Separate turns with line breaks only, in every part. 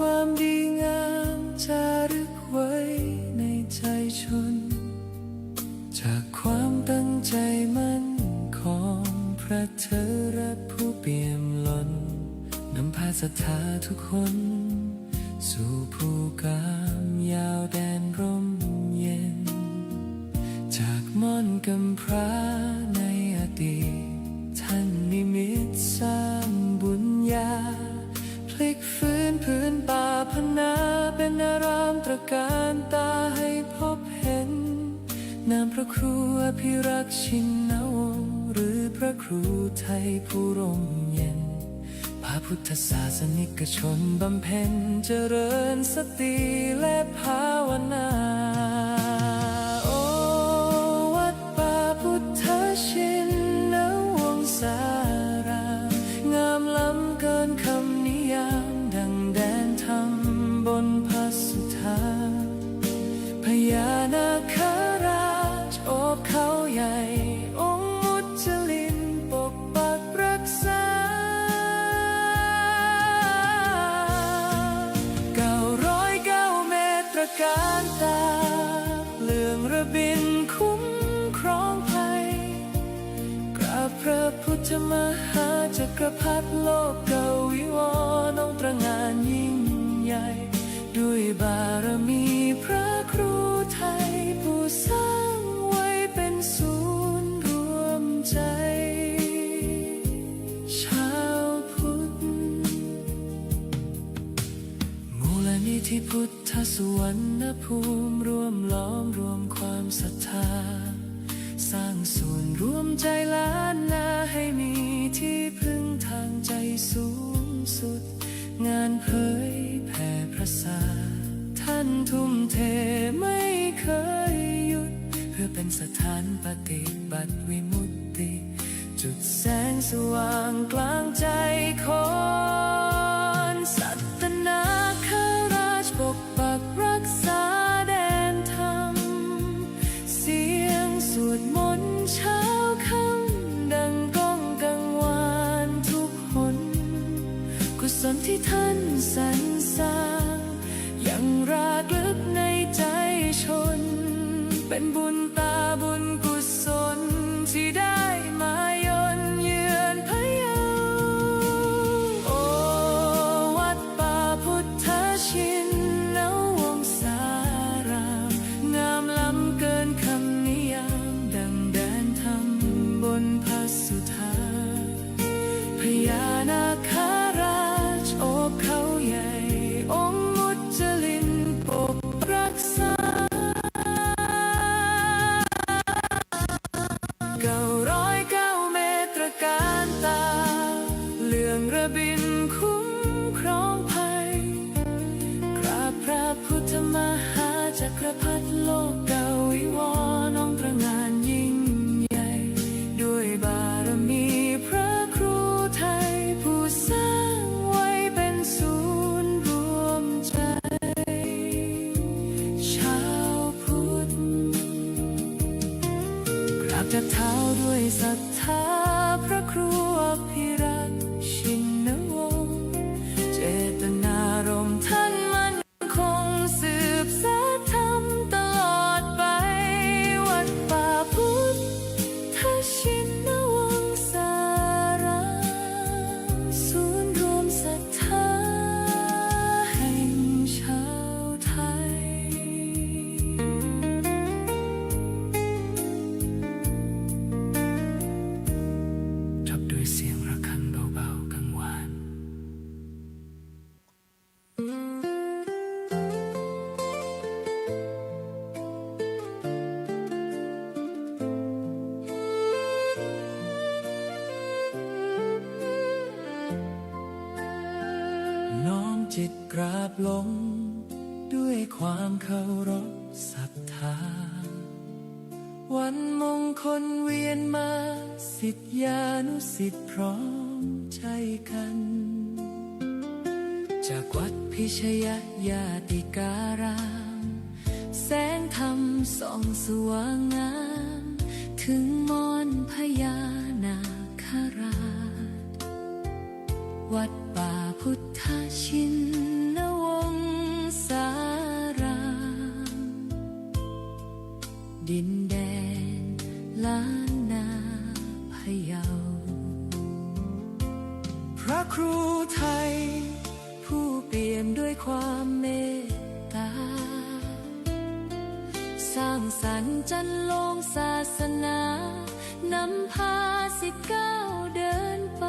ความดีงามจารึกไว้ในใจชนจากความตั้งใจมั่นของพระเถระผู้เปี่ยมล้นนำพาศรัทธาทุกคนสู่ภูกามยาวแดนร่มเย็นจากม่อนกำพร้าในอดีตท่านนิมิตสร้างบุญญาพลิกฟื้นพื้นป่าพนาเป็นอารามตระการตาให้พบเห็นนามพระครูอภิรักษ์ชินวงศ์หรือพระครูไทยผู้ร่มเย็นพระพุทธศาสนิกชนบำเพ็ญเจริญสติและภาวนาโอวัดป่าพุทธชินวงศารามงามล้ำเกินคำนิยามดังแดนธรรมบนพระสุธาพญานาคราชโอบเขาใหญ่องค์มุจลินปกปักรักษา909 เมตรตระการตาเลื่องระบินคุ้มครองภัยกราบพระพุทธมหาจักรพรรดิโลกเกวิวรณ์องค์ตระหง่านยิ่งใหญ่ด้วยบารมีพระครูไทยผู้สร้างไว้เป็นศูนย์รวมใจชาวพุทธมูลนิธิพุทธสุวรรณภูมิรวมล้อมรวมความศรัทธาสร้างส่วนรวมใจล้านนาให้มีที่พึ่งทางใจสูงสุดงานเผยแผ่พระศาสนาท่านทุ่มเทไม่เคยหยุดเพื่อเป็นสถานปฏิบัติวิมุตติจุดแสงสว่างกลางใจคนสัตนาคราชปกปักรักษาแดนธรรมเสียงสวดมนต์เช้าค่ำดังก้องกังวานทุกหนกุศลที่ท่านสรรสร้างยังรากลึกในใจชนเป็นบุญตาบุญกุศลที่ได้มายนเยือนพะเยาโอวัดป่าพุทธชินวงศารามงามล้ำเกินคำนิยามดังแดนธรรมบนพระสุธาพญานาคราชโอบเขาใหญ่องค์มุจลินปกรักษา909 เมตรตระการตาเลื่องระบินคุ้มครองภัยกราบพระพุทธมหาจักรพรรดิโลกเกวิวรณ์องค์ตระหง่านยิ่งใหญ่ด้วยบารมีพระครูไทยผู้สร้างไว้เป็นศูนย์รวมใจชาวพุทธกราบจากเท้าด้วยศรัทธาพระครูอภิรักษ์ชินวงศ์เจตนารมณ์ท่านมั่นคงสืบสานธรรมตลอดไปวัดป่าพุทธชินวงศารามศูนย์รวมศรัทธาแห่งชาวไทยจับด้วยเสียงระฆังเบาๆกังวาน น้อมจิตกราบลงด้วยความเคารพศรัทธาวันมงคลเวียนมาศิษยานุศิษย์พร้อมใจกัน จากวัดพิชยญาติการาม แสงธรรมส่องสว่างงามถึงมอนพญานาคราชวัดป่าพุทธชินว ระครูไทย ผู้เปี่ยมด้วยความเมตตา สร้างสรรค์จันโลงศาสนานำพา19เดินไป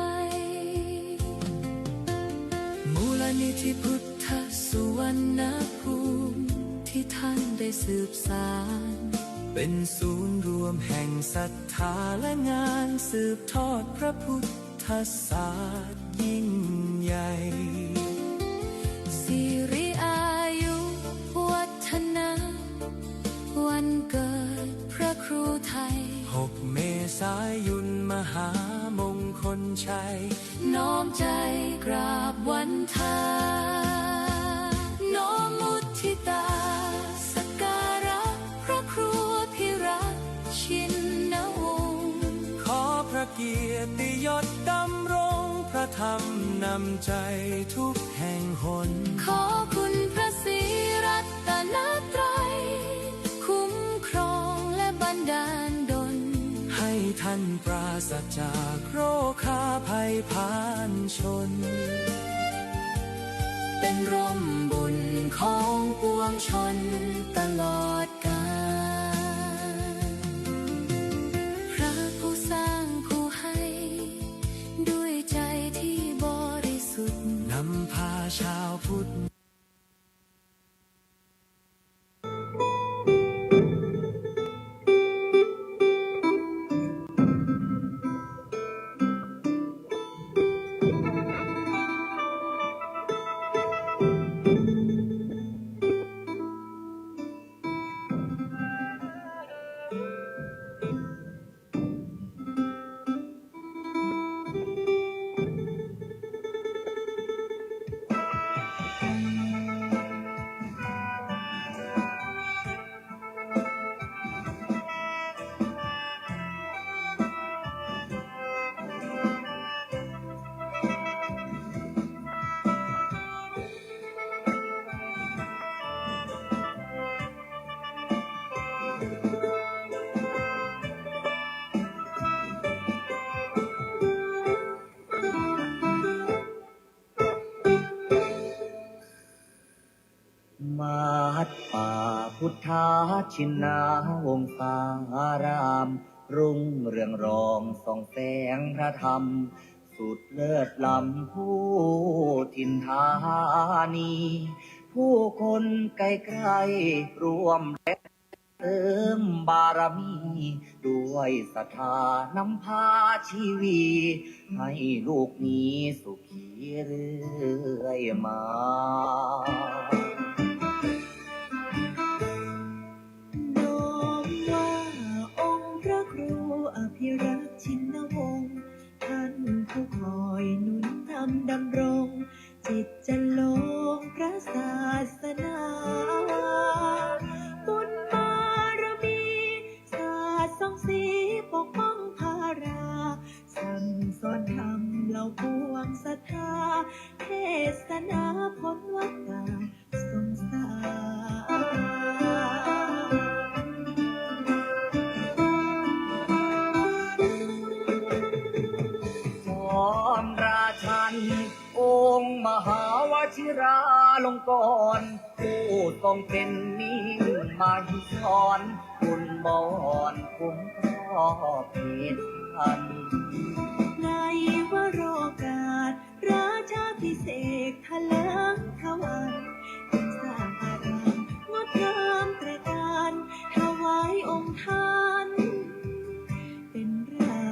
มูลนิธิพุทธสุวรรณภูมิที่ท่านได้สืบสานเป็นศูนย์รวมแห่งศรัทธาและงานสืบทอดพระพุทธศาสตร์ยิ่งใหญ่สิริอายุวัฒนะวันเกิดพระครูไทย6 เมษายนมหามงคลชัยน้อมใจกราบวันทาน้อมมุทิตาสักการะพระครูพิรักษ์ชินวงศ์ขอพระเกียรติยศดำรงพระธรรมนำใจทุกแห่งหนขอคุณพระศรีรัตนตรัยคุ้มครองและบันดาลดลให้ท่านปราศจากโรคาภัยพานชนเป็นร่มบุญของปวงชนตลอดกาลพระผู้สร้างผู้ให้ด้วยใจที่บริสุทธิ์นำพาชาวพุทธ
วัดป่าพุทธาชินาวงศาราม รุ่งเรืองรองส่องแสงพระธรรม สุดเลิศล้ำผู้ถิ่นธานี ผู้คนไกลไกลรวมและเติมบารมี ด้วยศรัทธานำพาชีวีให้ลูกนี้สุขีเรื่อยมา
พิรักษ์ชินวงศ์ท่านผู้คอยหนุนนำดำรงจิตจะลงพระศาสนาบุญบารมีศาสตร์ส่องสีปกป้องภาราสั่งสอนธรรมเหล่าปวงศรัทธาเทศนาพ้นวัฏฏะสงสาร
ราชันองค์มหาวชิราลงกรณ์ผู้ทรงเป็นมิ่งมหิศรคุณบอนคุ้มครอบเพศพัน
ในวโรกาสราชาพิเศษทะเลิงทวันสร้างอารามงดงามตระการถวายองค์ท่านเป็นรา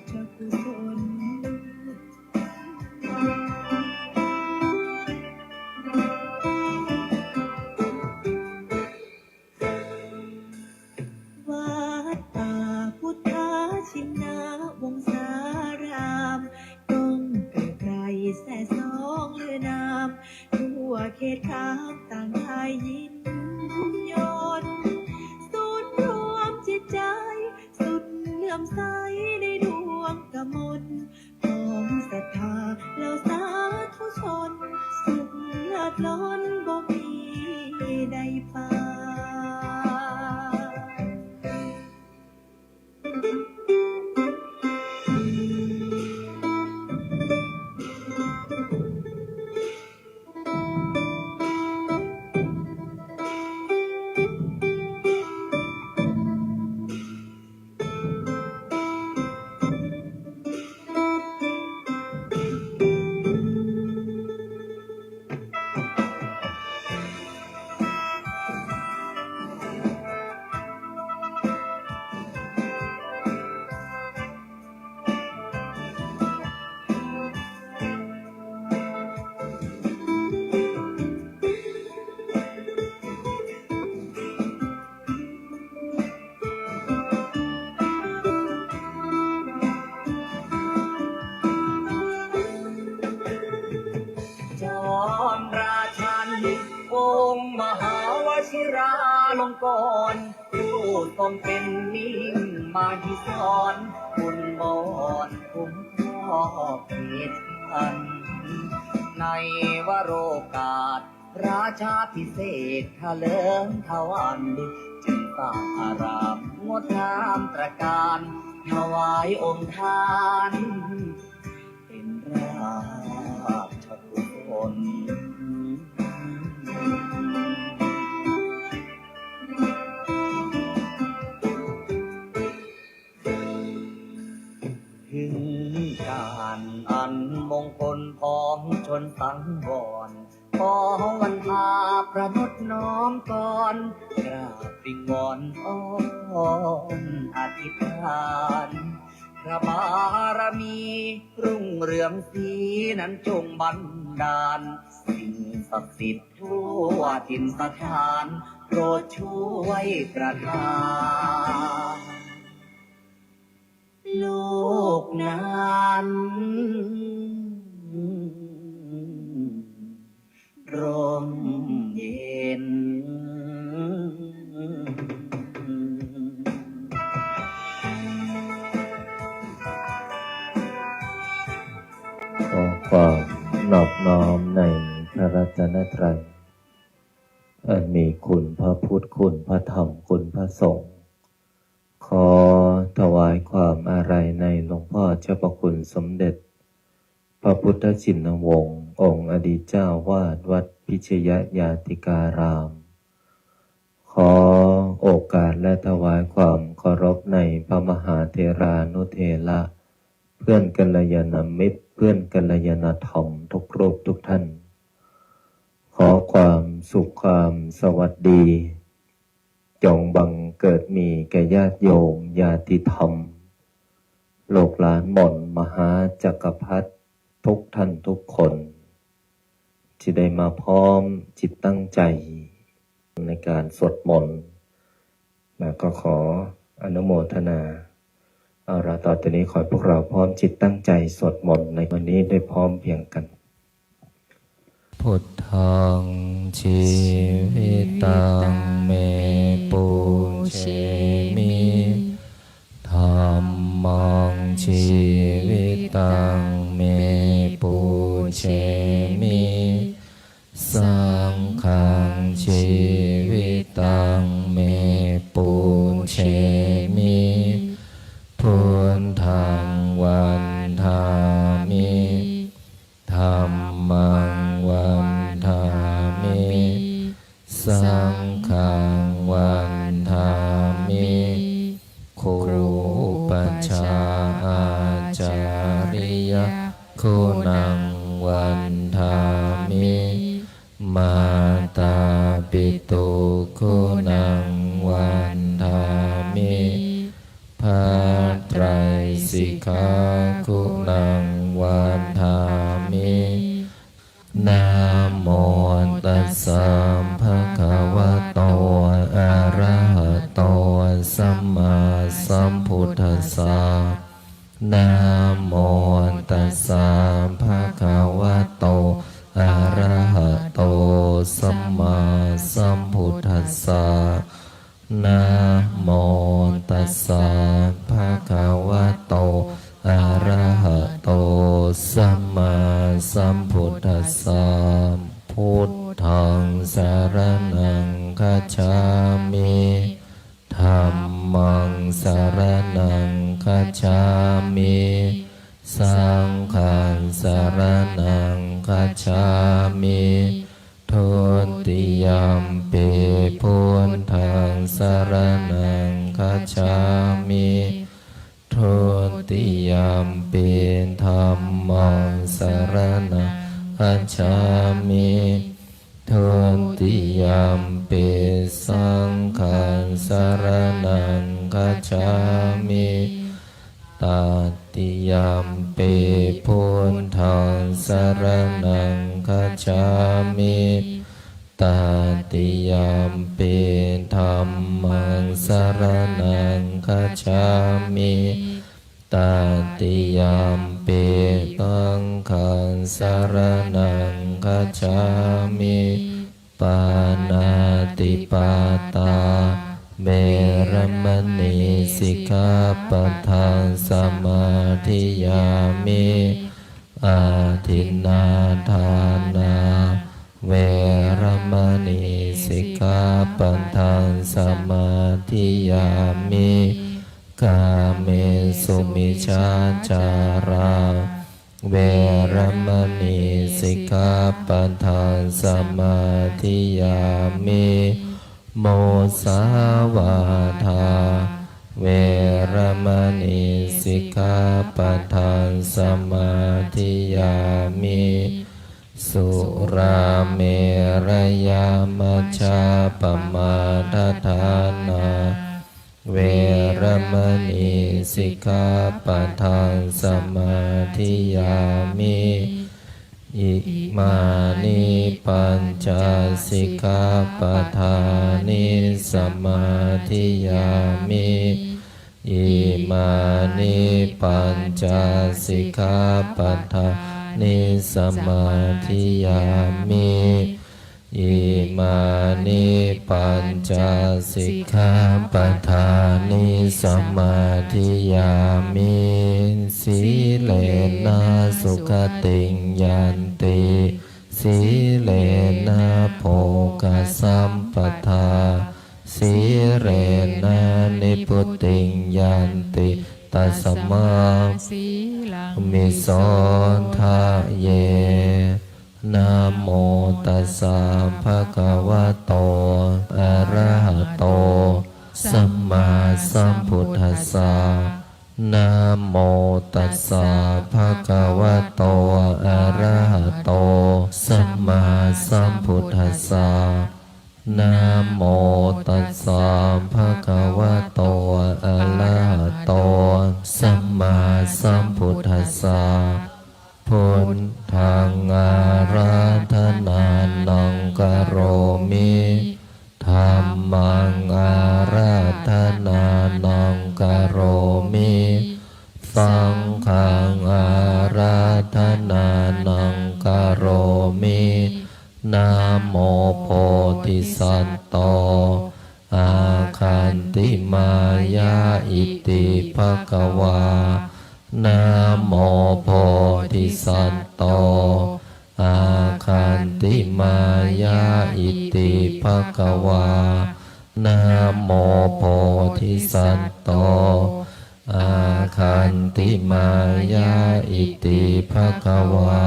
ชกุศลวัดป่าพุทธชินาวงศารามกงไกลไกลแส่สองเลือนามทั่วเขตข้ามต่างไทยยินยนศูนย์รวมจิตใจสุดเลื่อมใสในดวงกมลของศรัทธาเหล่าสาธุชนสุขเลิศล้นบ่มีใดปา
ลงก่อนผู้ทรงเป็นมิ่งมาที่สอนคุณบอนคุ้มครอบเหตุอันในวโรกาสราชาพิเศษทะเลิงทวันจึงสร้างอารามงดงามตระการถวายองค์ทานเป็นราชกุศลถึงการอันมงคลของชนสังวรขอวันพาประนุษน้อมก่อนกราบวิงวอนอ้อนอธิษฐานพระบารมีรุ่งเรืองสีนั้นจงบันดาลสิ่งศักดิ์สิทธิ์ทั่วถิ่นสถานโปรดช่วยประทานโลกนั้นร่มเย็น
ขอความนอบน้อมในพระรัตนตรัยอันมีคุณพระพุทธคุณพระธรรมคุณพระสงฆ์ขอถวายความอาลัยในหลวงพ่อเจ้าประคุณสมเด็จพระพุทธชินวงศ์องค์อดีตเจ้าวาดวัดพิชยญาติการาม ขอโอกาสและถวายความเคารพในพระมหาเถรานุเถระเพื่อนกัลยาณมิตรเพื่อนกัลยาณธรรมทุกรูปทุกท่านขอความสุขความสวัสดีจงบังเกิดมีแก่ญาติโยมญาติธรรมโลกหลานหม่นมหาจักรพรรดิทุกท่านทุกคนที่ได้มาพร้อมจิตตั้งใจในการสวดมนต์แล้วก็ขออนุโมทนาเอาละต่อจากนี้ขอให้พวกเราพร้อมจิตตั้งใจสวดมนต์ในวันนี้ได้พร้อมเพียงกันพุทธังชีวิตังเมปุเชมิธัมมังชีวิตังเมปุเชมิสังฆังชีวิตังเมปุเชมิพุทธังวันทามิธัมมังวันทามิสังฆังวันทามิครูปัชฌาอาจาริยคุณังวันทามิมาตาปิตุคุณังวันทามิภัตไตรสิกขาคุณังวันทามินะโมตัสสะภะคะวะโตอะระหะโตสัมมาสัมพุทธัสสะนะโมตัสสะภะคะวะโตอะระหะโตสัมมาสัมพุทธัสสะนะโมตัสสะภะคะวะโตอะระหะโตสัมมาสัมพุทธัสสะพุทธังสรณังคัจฉามิธัมมังสรณังคัจฉามิสังฆังสรณังคัจฉามิทุติยัมปิพุทธังสรณังคัจฉามิทุติยัมปิธัมมังสรณังคัจฉามิทุติยัมปิสังฆังสรณังคัจฉามิตติยัมปิพุทธังสรณังคัจฉามิตติยัมปิธัมมังสรณังคัจฉามิตติยัมปิสังฆังสรณังคัจฉามิปานา ติปาตาเวรมณีสิกขาปัฏฐานสมาธิยามิอาทินนาทานาเวรมณีสิกขาปัฏฐานสมาธิยามิกาเมสุมิชฌาจาราเวรมณีสิกขาปัฏฐานสมาธิยามิโมสาวาทาเวรมณีสิกขาปัฏฐานสมาธิยามิสุราเมรยามัชฌาปมาทฐานาเวรมณีสิกขาปัฏฐานสมาธิยามิอิมานิปัญจสิกขาปัฏฐานิสมาธิยามิอิมานิปัญจสิกขาปัฏฐานิสมาธิยามิอิมานิปัญจสิกขาปัฏฐานิสมาธิยามิสีเลนะสุขติงยันติสีเลนะโภคสัมปทาสีเรนะนิพุตติงยันติตัสมามิโสทะเยนะโมตัสสะภะคะวะโตอะระหะโตสัมมาสัมพุทธัสสะนะโมตัสสะภะคะวะโตอะระหะโตสัมมาสัมพุทธัสสะนะโมตัสสะภะคะวะโตอะระหะโตสัมมาสัมพุทธัสสะพุทธังอาราธนานังกโรมิธัมมังอาราธนานังกโรมิสังฆังอาราธนานังกโรมินะโมโพธิสัตโตอาคันติมายาอิติภควานะโมโพธิสัตโตอาคันติมายาอิติภควานะโมโพธิสัตโตอาคันติมายาอิติภควา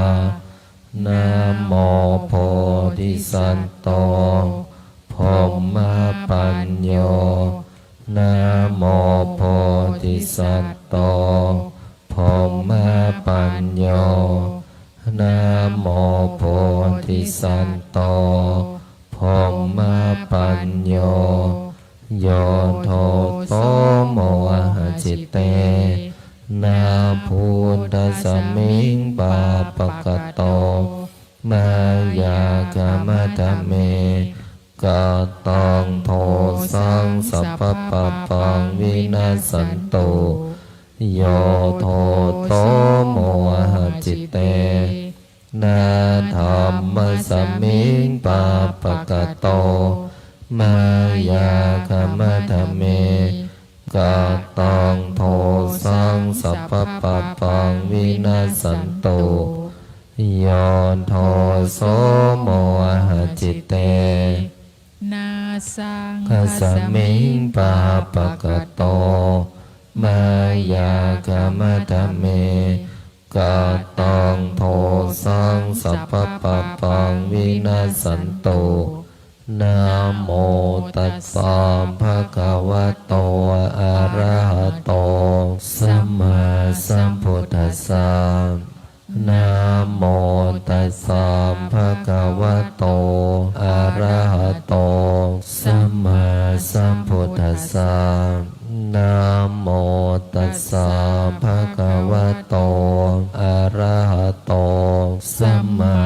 นะโมโพธิสัตโตพรหมปัญโยนะโมโพธิสัตโตพรหมปัญโยนะโมโพธิสัตโตพรหมปัญโยโยโทโตโมหะจิตเตนาพุทธสมิงปาปะกะโตมายากามะทะเมกะตังโทสังสัพพะปะปังวินาสันตุโยโทโตโมหะจิตเตนาธัมมะสมิงปาปะกะโตมายากามะทะเมกะตังโทสังสัพพะปะปังวินาสันตุโยโทโสโมหะจิตเต
นาสัง
ขสมิงปาปะกะโตมายากามะทะเมกะตังโทสังสัพพะปะปังวินาสันตุนะโมตัสสะภะคะวะโตอะระหะโตสัมมาสัมพุทธัสสะนะโมตัสสะภะคะวะโตอะระหะโตสัมมาสัมพุทธัสสะนะโมตัสสะภะคะวะโตอะระหะโตสัมมา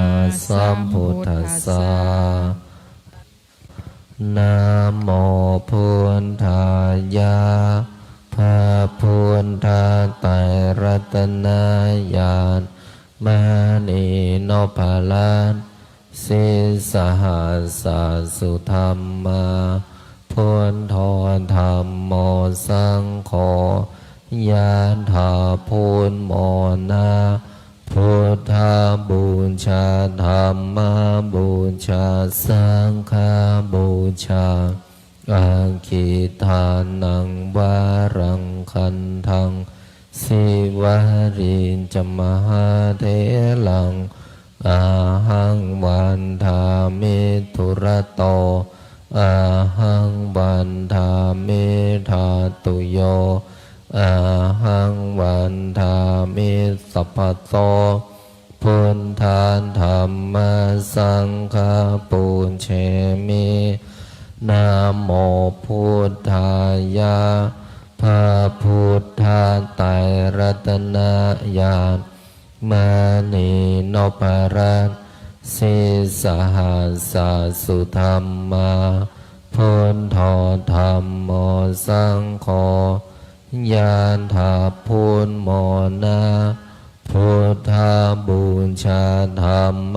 สัมพุทธัสสะนะโมพุทธายะพระพุทธไตรรัตนญาณมณีโนภาลัน สิสหัสสะสุธรรมาพุทโธธรรมโมสังโฆยะถาพุทโมนาพุทธาบูชาธรรมบูชาสังฆบูชาอาคิทานังวารังคันทังสิวารินจมหาเทลังอาหังวันทามิทุระโตอาหังวันทามิธาตุโยอาหังวันทามิสัพพะโตพุทธานธรรมสังฆปูญเชมินะโมพุทธายะพระพุทธไตรรัตนญาณมานีนพรัตน์สิสหัสสะสุธรรมาพุทโธธรรมโมสังโฆยะถาพุทโมนาพุทธาบูชาธรรม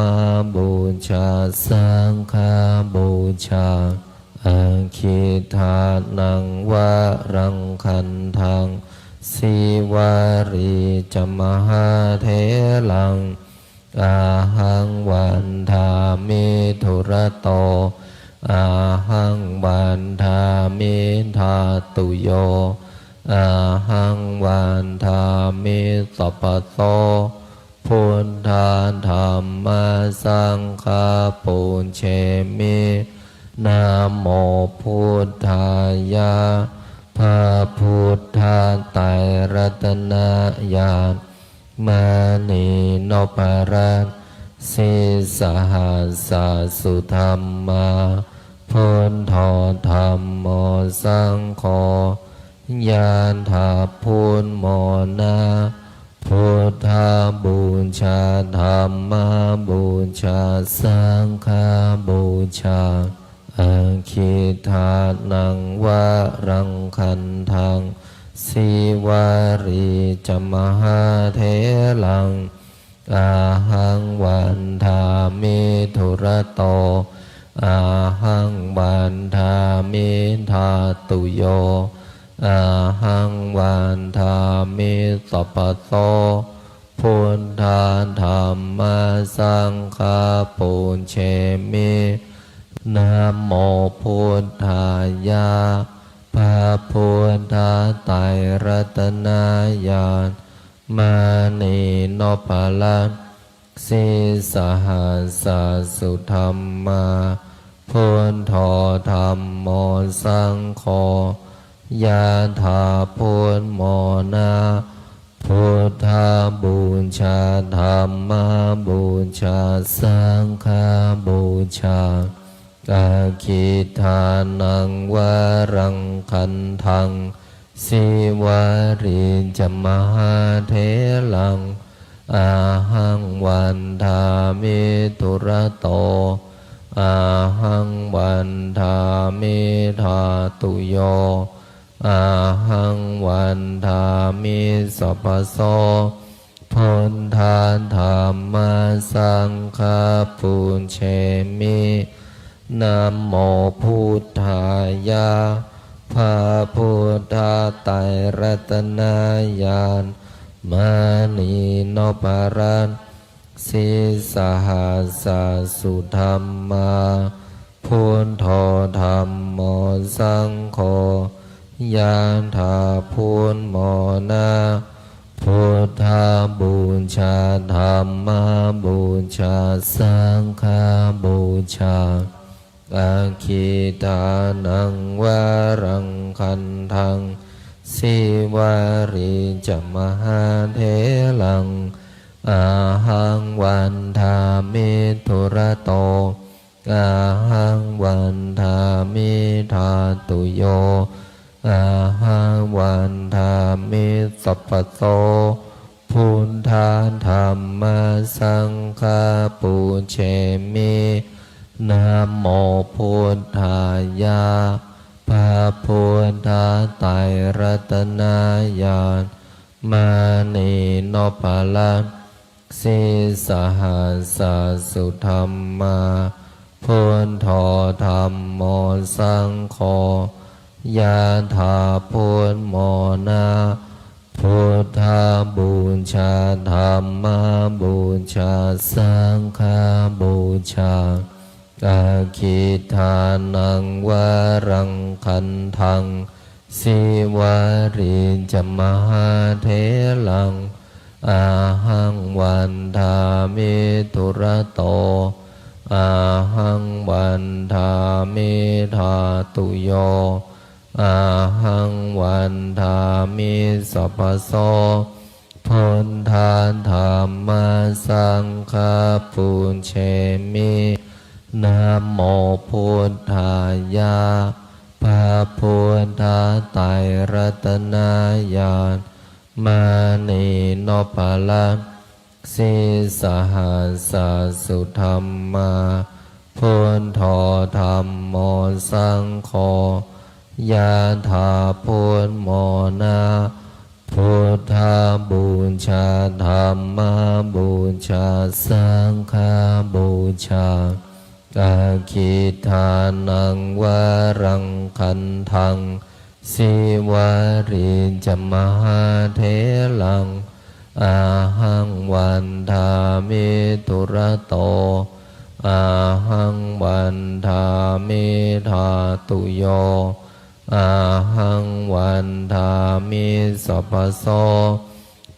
บูชาสังฆบูชาอาคิทานังวารังคันทังสิวาริจมหาเทลังอาหังวันทามิทุระโตอาหังวันทามิธาตุโยอาหังวันทามิสัพพะโตพุทธานธรรมสังฆปูญเชมินะโมพุทธายะพระพุทธไตรรัตนญาณมานีนพรัตน์สิสหัสสะสุธรรมาพุทโธธรรมโมสังโฆยะถาพุทโมนาพุทธาบูชาธรรมบูชาสังฆบูชาอาคิทานังวารังคันทังสิวาริจมหาเทลังอาหังวันทามิทุระโตอาหังวันทามิธาตุโยอาหังวันทามิสัพพะโตพุทธานธรรมสังฆปูญเชมินะโมพุทธายะพระพุทธไตรรัตนญาณมานีนพรัตน์สิสหัสสะสุธรรมาพุทโธธรรมโมสังโฆยะถาพุทโมนาพุทธาบูชาธรรมบูชาสังฆบูชาอาคิทานังวารังคันทังสิวาริจมหาเทลังอาหังวันทามิทุระโตอาหังวันทามิธาตุโยอาหังวันทามิสัพพะโสพุทธานธรรมสังฆปูญเชมินะโมพุทธายะพระพุทธไตรรัตนญาณมานีนพรัตน์สิสหัสสะสุธรรมาพุทโธธรรมโมสังโฆยะถาพุทโมนาพุทธาบูชาธรรมบูชาสังฆบูชาอาคิทานังวารังคันทังสิวาริจมหาเทลังอาหังวันทามิทุระโตอาหังวันทามิธาตุโยอาหังวันทามิสัพพะโตพุทธานธรรมสังฆปูญเชมินะโมพุทธายะพระพุทธไตรรัตนญาณมานีนพรัตน์ สิสหัสสุธรรมาพุทโธธัมโมสังโฆยะถาพุทโมนาพุทธาบูชาธัมมาบูชาสังฆาบูชาอาคิทานังวารังคันทังสิวาริจมหาเถลังอาหังวันทามิตุระโตอาหังวันทามิธาตุโยอาหังวันทามิสัพพโสพุทธาธัมมาสังฆาปุญเชมินะโมพุทธายะพระพุทธไตรรัตนญาณมานีโนปะละสิสหัสสุธรรมาพุทโธธัมโมสังโฆยะถาพุทโมนาพุทธาบูชาธัมมาบูชาสังฆาบูชาอาคิทานังวารังคันทังสิวาริจมหาเถลังอาหังวันทามิตุระโตอาหังวันทามิธาตุโยอาหังวันทามิสัพพโส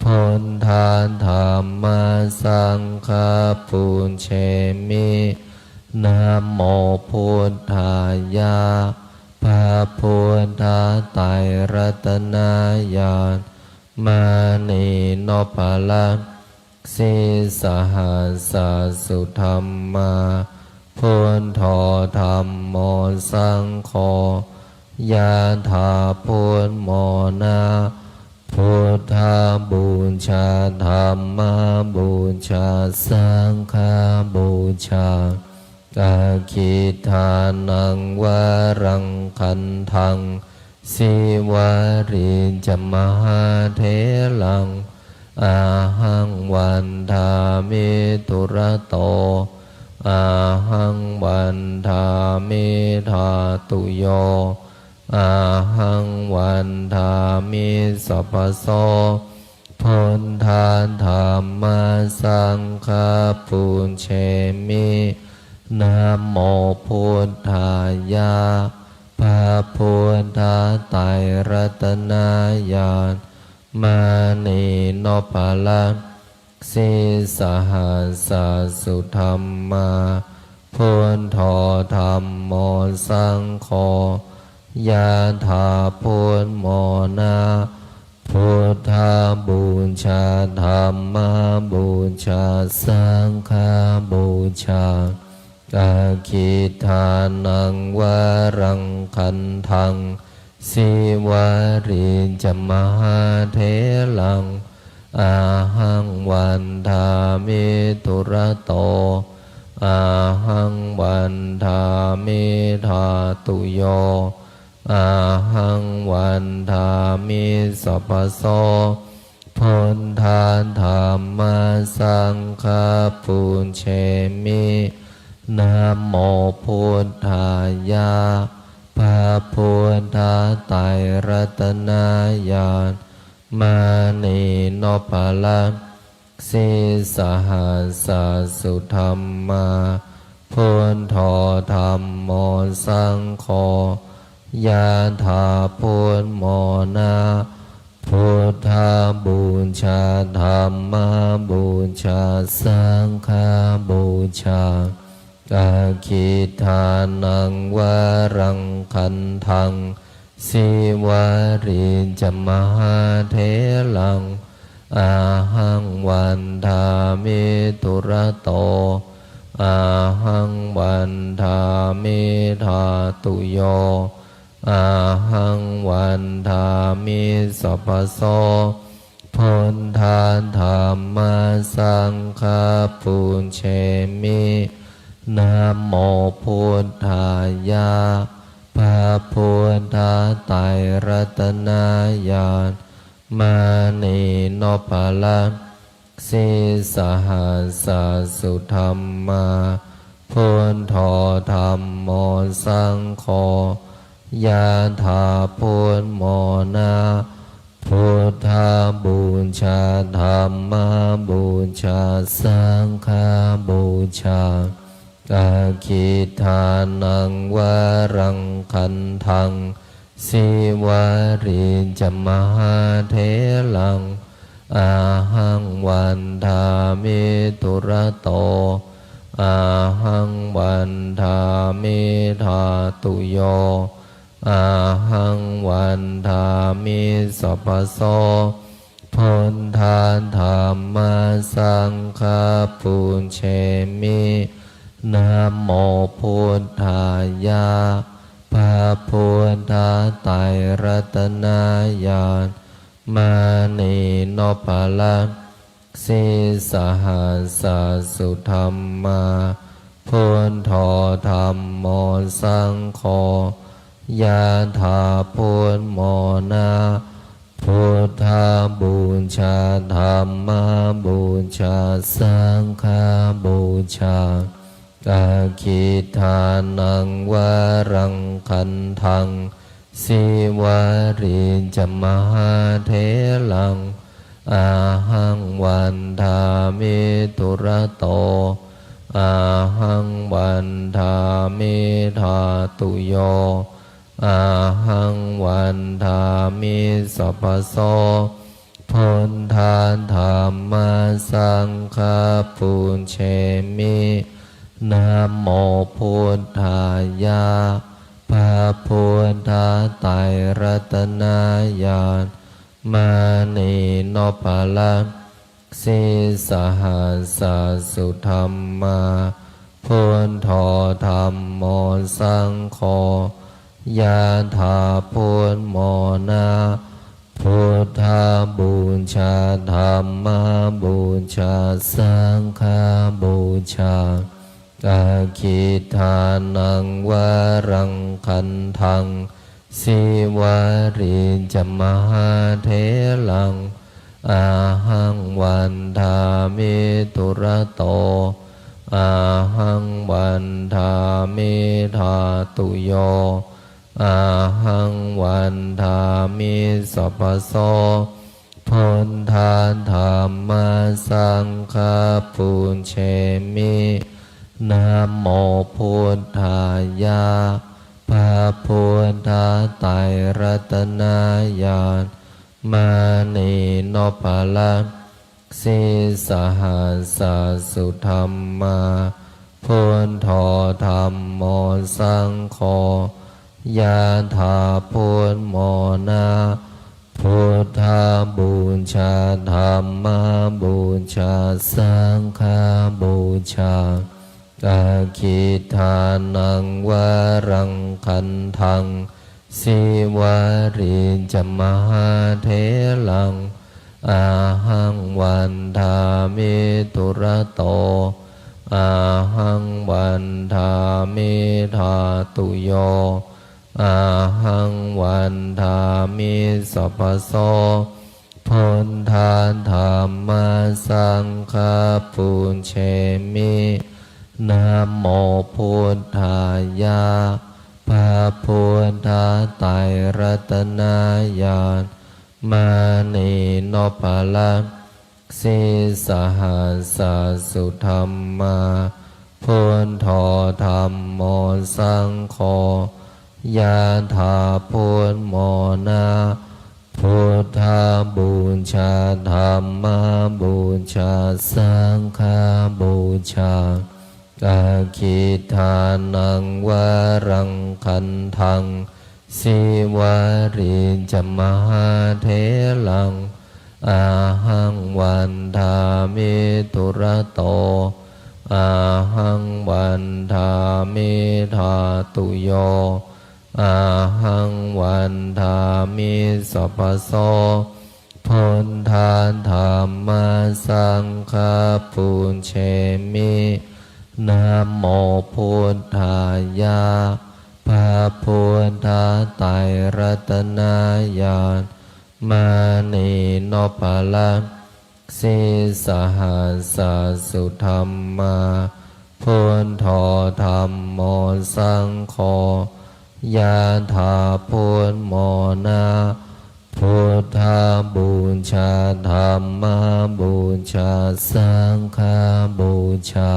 พุทธาธัมมาสังฆาปุญเชมินะโมพุทธายะพระพุทธไตรรัตนญาณมานีโนปะละสิสหัสสุธรรมาพุทโธธัมโมสังโฆยะถาพุทโมนาพุทธาบูชาธัมมาบูชาสังฆาบูชาอาคิทานังวารังคันทังสิวาริจมหาเถลังอาหังวันทามิตุระโตอาหังวันทามิธาตุโยอาหังวันทามิสัพพโสพุทธาธัมมาสังฆาปุญเชมินะโมพุทธายะพระพุทธไตรรัตนญาณมานีโนปะละสิสหัสสุธรรมาพุทโธธัมโมสังโฆยะถาพุทโมนาพุทธาบูชาธัมมาบูชาสังฆาบูชาอาคิทานังวารังคันทังสิวาริจมหาเถลังอาหังวันทามิตุระโตอาหังวันทามิธาตุโยอาหังวันทามิสัพพโสพุทธาธัมมาสังฆาปุญเชมินะโมพุทธายะพระพุทธไตรรัตนญาณมานีโนปะละสิสหัสสุธรรมาพุทโธธัมโมสังโฆยะถาพุทโมนาพุทธาบูชาธัมมาบูชาสังฆาบูชาอาคิทานังวารังคันทังสิวาริจมหาเถลังอาหังวันทามิตุระโตอาหังวันทามิธาตุโยอาหังวันทามิสัพพโสพุทธาธัมมาสังฆาปุญเชมินะโมพุทธายะพระพุทธไตรรัตนญาณมานีโนปะละส สิสหัสสุธรรมาพุทโธธัมโมสังโฆยะถาพุทโมนาพุทธบูชาธัมมบูชาสังฆบูชาอาคิทานังวรังคันทังสิวาริจมหาเถลังอาหังวันทามิตุระโตอาหังวันทามิธาตุโยอาหังวันทามิสัพพโสพุทธาธัมมาสังฆาปุญเชมินะโมพุทธายะพระพุทธไตรรัตนญาณมานีโนภลังสิสหัสสุธรรมาพุทโธธัมโมสังโฆยะถาพุทโมนาพุทธบูชาธัมมบูชาสังฆบูชาอาคิทานังวรังคันทังสิวาริจมหาเถลังอาหังวันทามิตุระโตอาหังวันทามิธาตุโยอาหังวันทามิสัพพโสพุทธาธัมมาสังฆาปุญเชมินะโมพุทธายะพระพุทธไตรรัตนญาณมานีโนภลังสิสหัสสุธรรมาพุทโธธัมโมสังโฆยะถาพุทโมนาพุทธบูชาธัมมบูชาสังฆบูชาอาคิทานังวรังคันทังสิวาริจมหาเถลังอาหังวันทามิตุระโตอาหังวันทามิธาตุโยอาหังวันทามิสัพพโสพุทธาธัมมาสังฆาปุญเชมินะโมพุทธายะพระพุทธไตรรัตนญาณมานีโนภลังสิสหัสสุธรรมาพุทโธธัมโมสังโฆยะถาพุทโมนาพุทธบูชาธัมมบูชาสังฆบูชาอาคิทานังวรังคันทังสิวาริจมหาเถลังอาหังวันทามิตุระโตอาหังวันทามิธาตุโยอาหังวันทามิสัพพโสพุทธาธัมมาสังฆาปุญเชมินะโมพุทธายะพระพุทธไตรรัตนญาณมานีโนภลังสิสหัสสุธรรมาพุทโธธัมโมสังโฆยะถาพุทโมนาพุทธบูชาธัมมบูชาสังฆบูชาอาคิทานังวรังคันทังสิวาริจมหาเถลังอาหังวันทามิตุระโตอาหังวันทามิธาตุโยอาหังวันทามิสัพพโสพุทธาธัมมาสังฆาปุญเชมินะโมพุทธายะพระพุทธไตรรัตนญาณมานีโนภลัง สิสหัสสุธรรมาพุทโธธัมโมสังโฆยะถาพุทโมนาพุทธบูชาธัมมบูชาสังฆบูชา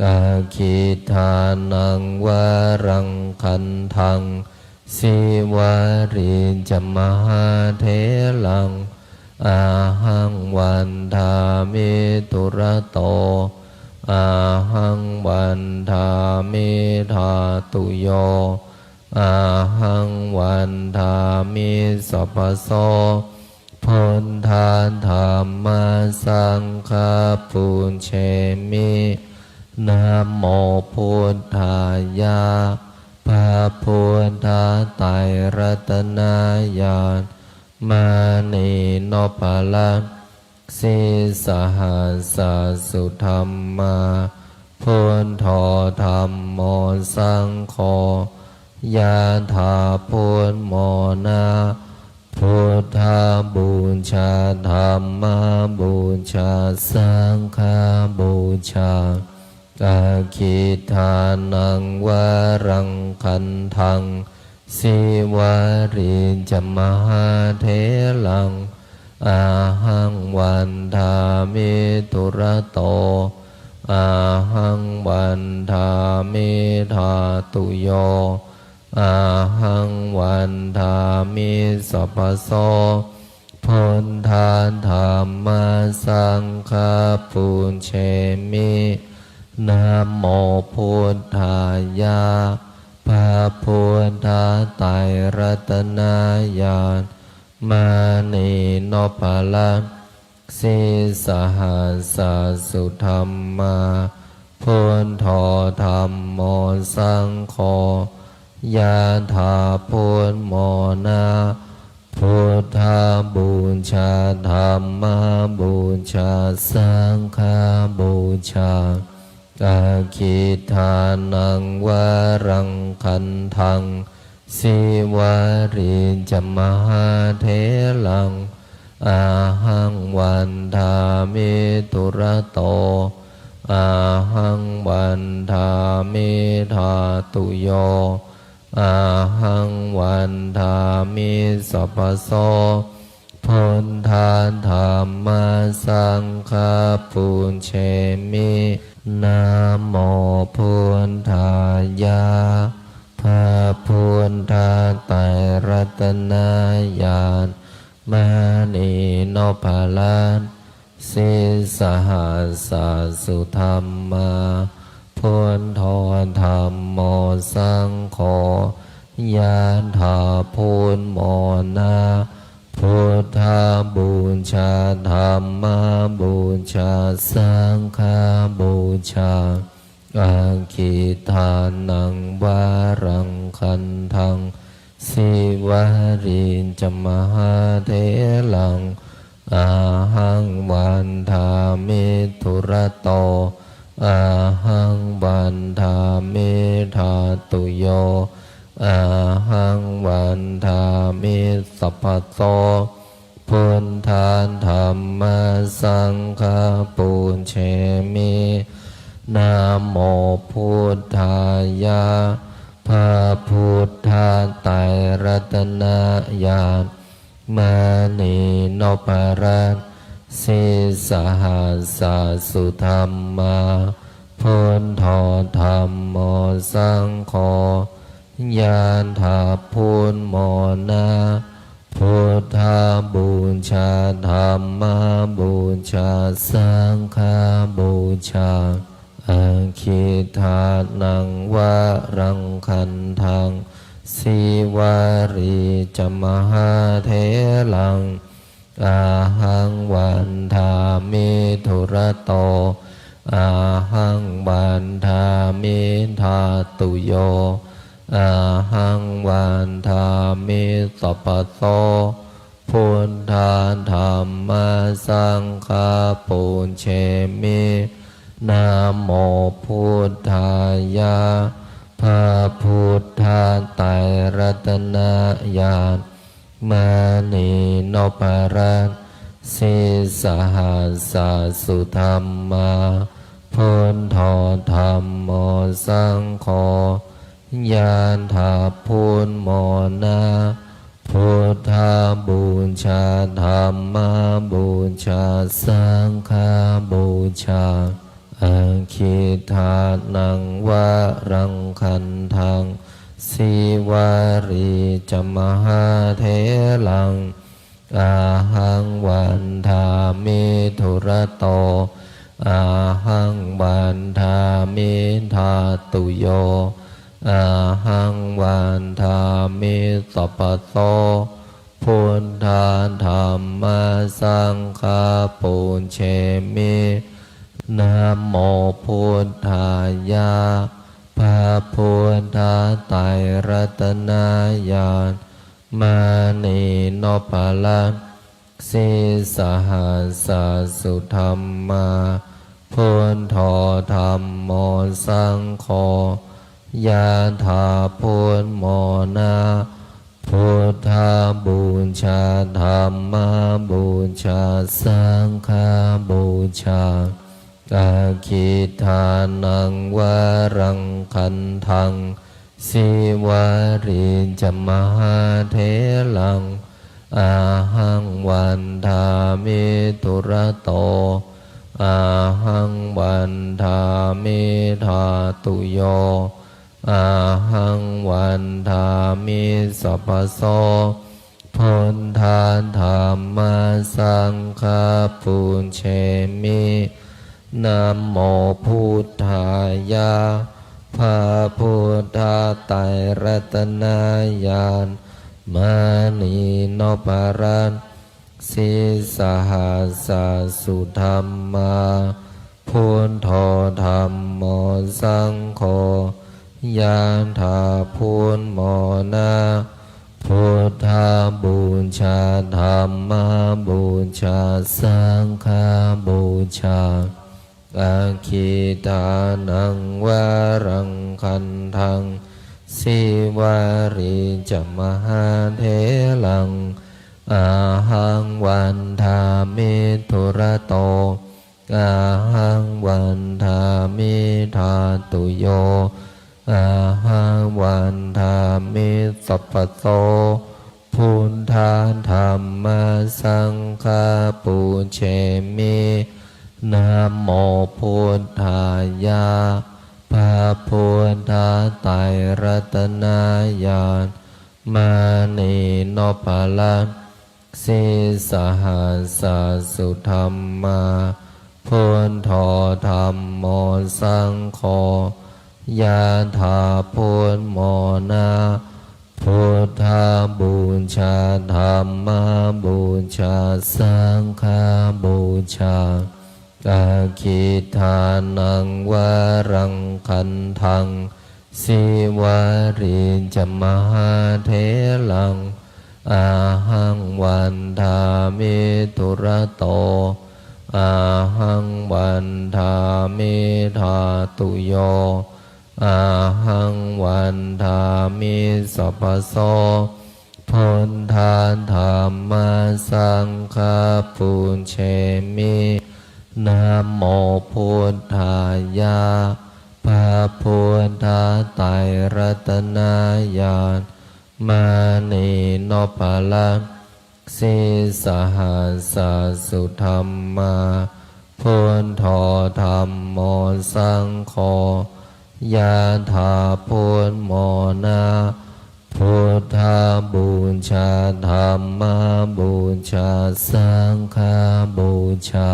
อาคิทานังวรังคันทังสิวาริจมหาเถลังอาหังวันทามิตุระโตอาหังวันทามิธาตุโยอาหังวันทามิสัพพโสพุทธาธัมมาสังฆาปุญเชมินะโมพุทธายะพระพุทธไตรรัตนญาณมานีโนภลังสิสหัสสุธรรมาพุทโธธัมโมสังโฆยะถาพุทโมนาพุทธบูชาธัมมบูชาสังฆบูชาอาคิทานังวรังคันทังสิวาริจมหาเถลังอาหังวันทามิตุระโตอาหังวันทามิธาตุโยอาหังวันทามิสัพพโสพุทธาธัมมาสังฆาปุญเชมินะโมพุทธายะพระพุทธไตรรัตนญาณมานีโนภลังสิสหัสสุธรรมาพุทโธธัมโมสังโฆยะถาพุทโมนาพุทธบูชาธัมมบูชาสังฆบูชาอาคิทานังวรังคันทังสิวาริจมหาเถลังอาหังวันทามิตุระโตอาหังวันทามิธาตุโยอาหังวันทามิสัพพโสพุทธาธัมมาสังฆาปุญเชมินะโมพุทธายะพระพุทธไตรรัตนญาณมานีโนภลังสิสหัสสุธรรมาพุทโธธัมโมสังโฆยะถาพุทโมนาพุทธบูชาธัมมบูชาสังฆบูชาอาคิทานังวรังคันทังสิวาริจมหาเถลังอาหังวันทามิตุระโตอาหังวันทามิธาตุโยอาหังวันทามิสัพพโสพุทธาธัมมาสังฆาปุญเชมินะโมพุทธายะพระพุทธไตรรัตนญาณมานีโนภลังสิสหัสสุธรรมาพุทโธธัมโมสังโฆยะถาพุทโมนาพุทธบูชาธัมมบูชาสังฆบูชาอาคิทานังวรังคันทังสิวาริจมหาเถลังอาหังวันทามิตุระโตอาหังวันทามิธาตุโยอาหังวันทามิสัพพโสพุทธาธัมมาสังฆาปุญเชมินะโมพุทธายะพระพุทธไตรรัตนญาณมานีโนภลัง สิสหัสสะสุธรรมาพุทโธธัมโมสังโฆยานถาพุทโมนาพุทธาบูชาธัมมาบูชาสังฆาบูชาอาคิทานังวะรังคันทังสิวารีจมหาเทลังอาหังวันทามิธุระโตอาหังวันทามิทาตุโยอาหังวันทามิสัพพโสพุทธาธัมมาสังฆาปุญเชมินะโมพุทธายะพระพุทธไตรรัตนญาณมานีโนภลังสิสหัสสะสุธรรมาพุทโธธัมโมสังโฆยะถาพุทโมนาพุทธาบูชาธัมมาบูชาสังฆาบูชาอาคิทานังวะรังคันทังสิวาริจมหาเทลังอาหังวันทามิธุระโตอาหังวันทามิทาตุโยอาหังวันทามิสัพพโสพุทธาธัมมาสังฆาปุญเชมินะโมพุทธายะพระพุทธไตรรัตนญาณมานีโนภรันสิสหัสสะสุธรรมาพุทโธธัมโมสังโฆยะถาพุทโมนาพุทธาบูชาธัมมาบูชาสังฆาบูชาอาคิทานังวะรังคันทังสิวาริจมหาเทลังอาหังวันทามิธุระโตอาหังวันทามิทาตุโยอาหังวันทามิสัพพโสพุทธาธัมมาสังฆาปุญเชมินะโมพุทธายะพระพุทธไตรรัตนญาณมานีโนภลังสิสหัสสะสุธรรมาพุทโธธัมโมสังโฆยะถาพุทโมนาพุทธาบูชาธัมมาบูชาสังฆาบูชาอาคิทานังวะรังคันทังสิวาริจมหาเทลังอาหังวันทามิธุระโตอาหังวันทามิทาตุโยอาหังวันทามิสัพพโสพุทธาธัมมาสังฆาปุญเชมินะโมพุทธายะพระพุทธไตรรัตนญาณมานีโนภลังสิสหัสสะสุธรรมาพุทโธธัมโมสังโฆยะถาพุทโมนาพุทธาบูชาธัมมาบูชาสังฆาบูชา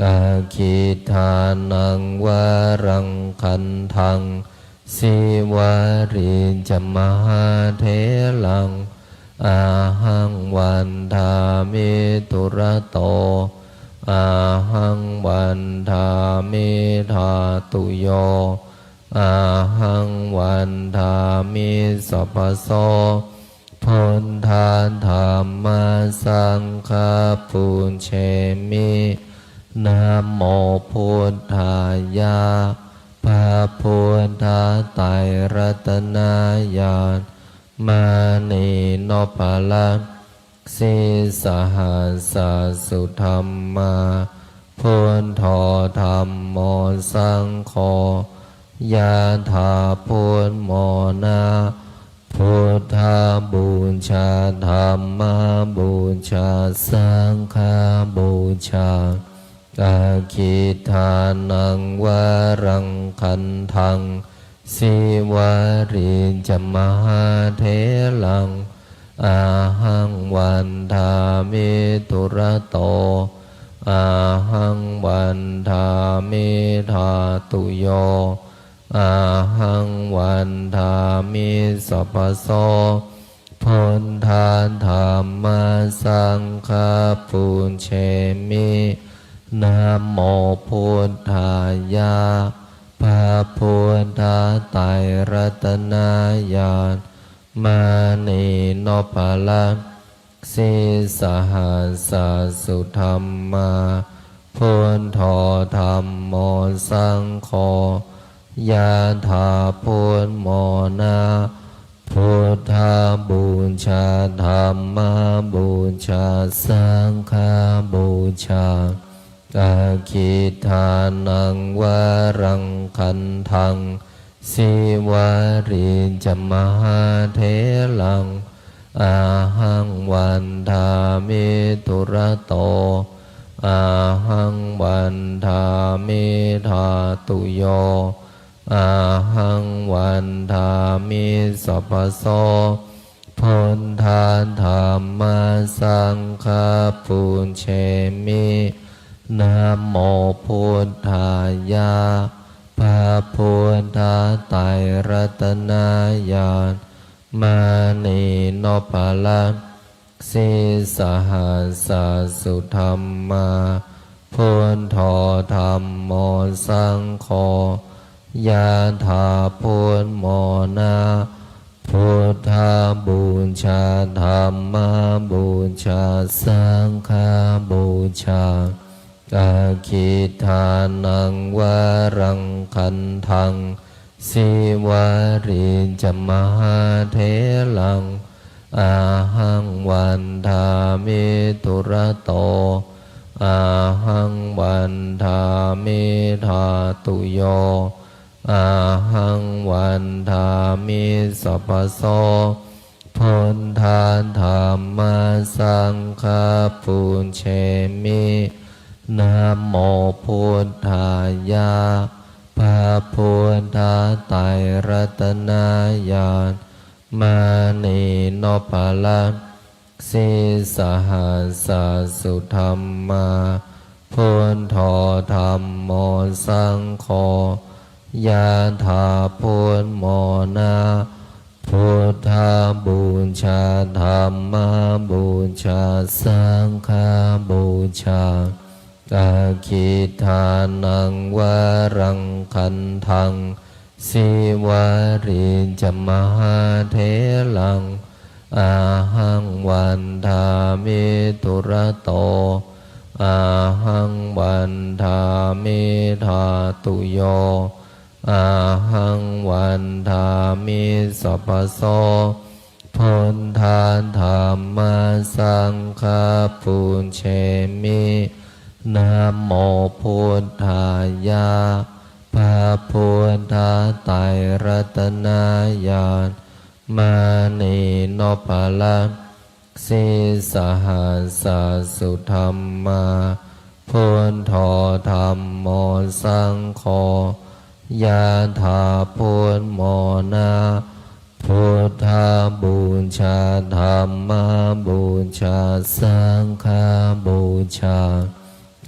อาคิทานังวะรังคันทังสิวาริจมหาเทลังอาหังวันทามิธุระโตอาหังวันทามิทาตุโยอาหังวันทามิสัพพโสพุทธาธัมมาสังฆาปุญเชมินะโมพุทธายะพระพุทธไตรรัตนญาณมานีโนภลังส สิสหัสสุธรรมาพุทโธธัมโมสังโฆยะถาพุทโมนาพุทธาบูชาธัมมาบูชาสังฆาบูชาอาคิทานังวารังคันทังสิวาริจมหาเถลังอาหังวันทามิตุระโตอาหังวันทามิธาตุโยอาหังวันทามิสัพพโสพุทธาธัมมาสังฆาปุญเชมินะโมพุทธายะพระพุทธไตรรัตนญาณมานีโนภลังสิสหัสสุธรรมาพุทโธธัมโมสังโฆยะถาพุทโมนาพุทธาบูชาธัมมาบูชาสังฆาบูชาอาคิทานังวารังคันทังสิวาริจมหาเถลังอาหังวันทามิตุระโตอาหังวันทามิธาตุโยอาหังวันทามิสัพพโสพุทธาธัมมาสังฆาปุญเชมินะโมพุทธายะพระพุทธไตรรัตนญาณมานีโนภลังสิสหัสสุธรรมาพุทโธธัมโมสังโฆยะถาพุทโมนาพุทธาบูชาธัมมาบูชาสังฆาบูชาอาคิทานังวารังคันทังสิวาริจมหาเถลังอาหังวันทามิตุระโตอาหังวันทามิธาตุโยอาหังวันทามิสัพพโสพุทธาธัมมาสังฆาปุญเชมินะโมพุทธายะพระพุทธไตรรัตนญาณมานีโนภลังสิสหัสสุธรรมาพุทโธธัมโมสังโฆยะถาพุทโมนาพุทธาบูชาธัมมาบูชาสังฆาบูชาอาคิทานังวารังคันทังสิวาริจมหาเถลังอาหังวันทามิตุระโตอาหังวันทามิธาตุโยอาหังวันทามิสัพพโสพุทธาธัมมาสังฆาปุญเชมินะโมพุทธายะพระพุทธไตรรัตนญาณมานีโนภลังสิสหัสสุธรรมาพุทโธธัมโมสังโฆยะถาพุทโมนาพุทธาบูชาธัมมาบูชาสังฆาบูชา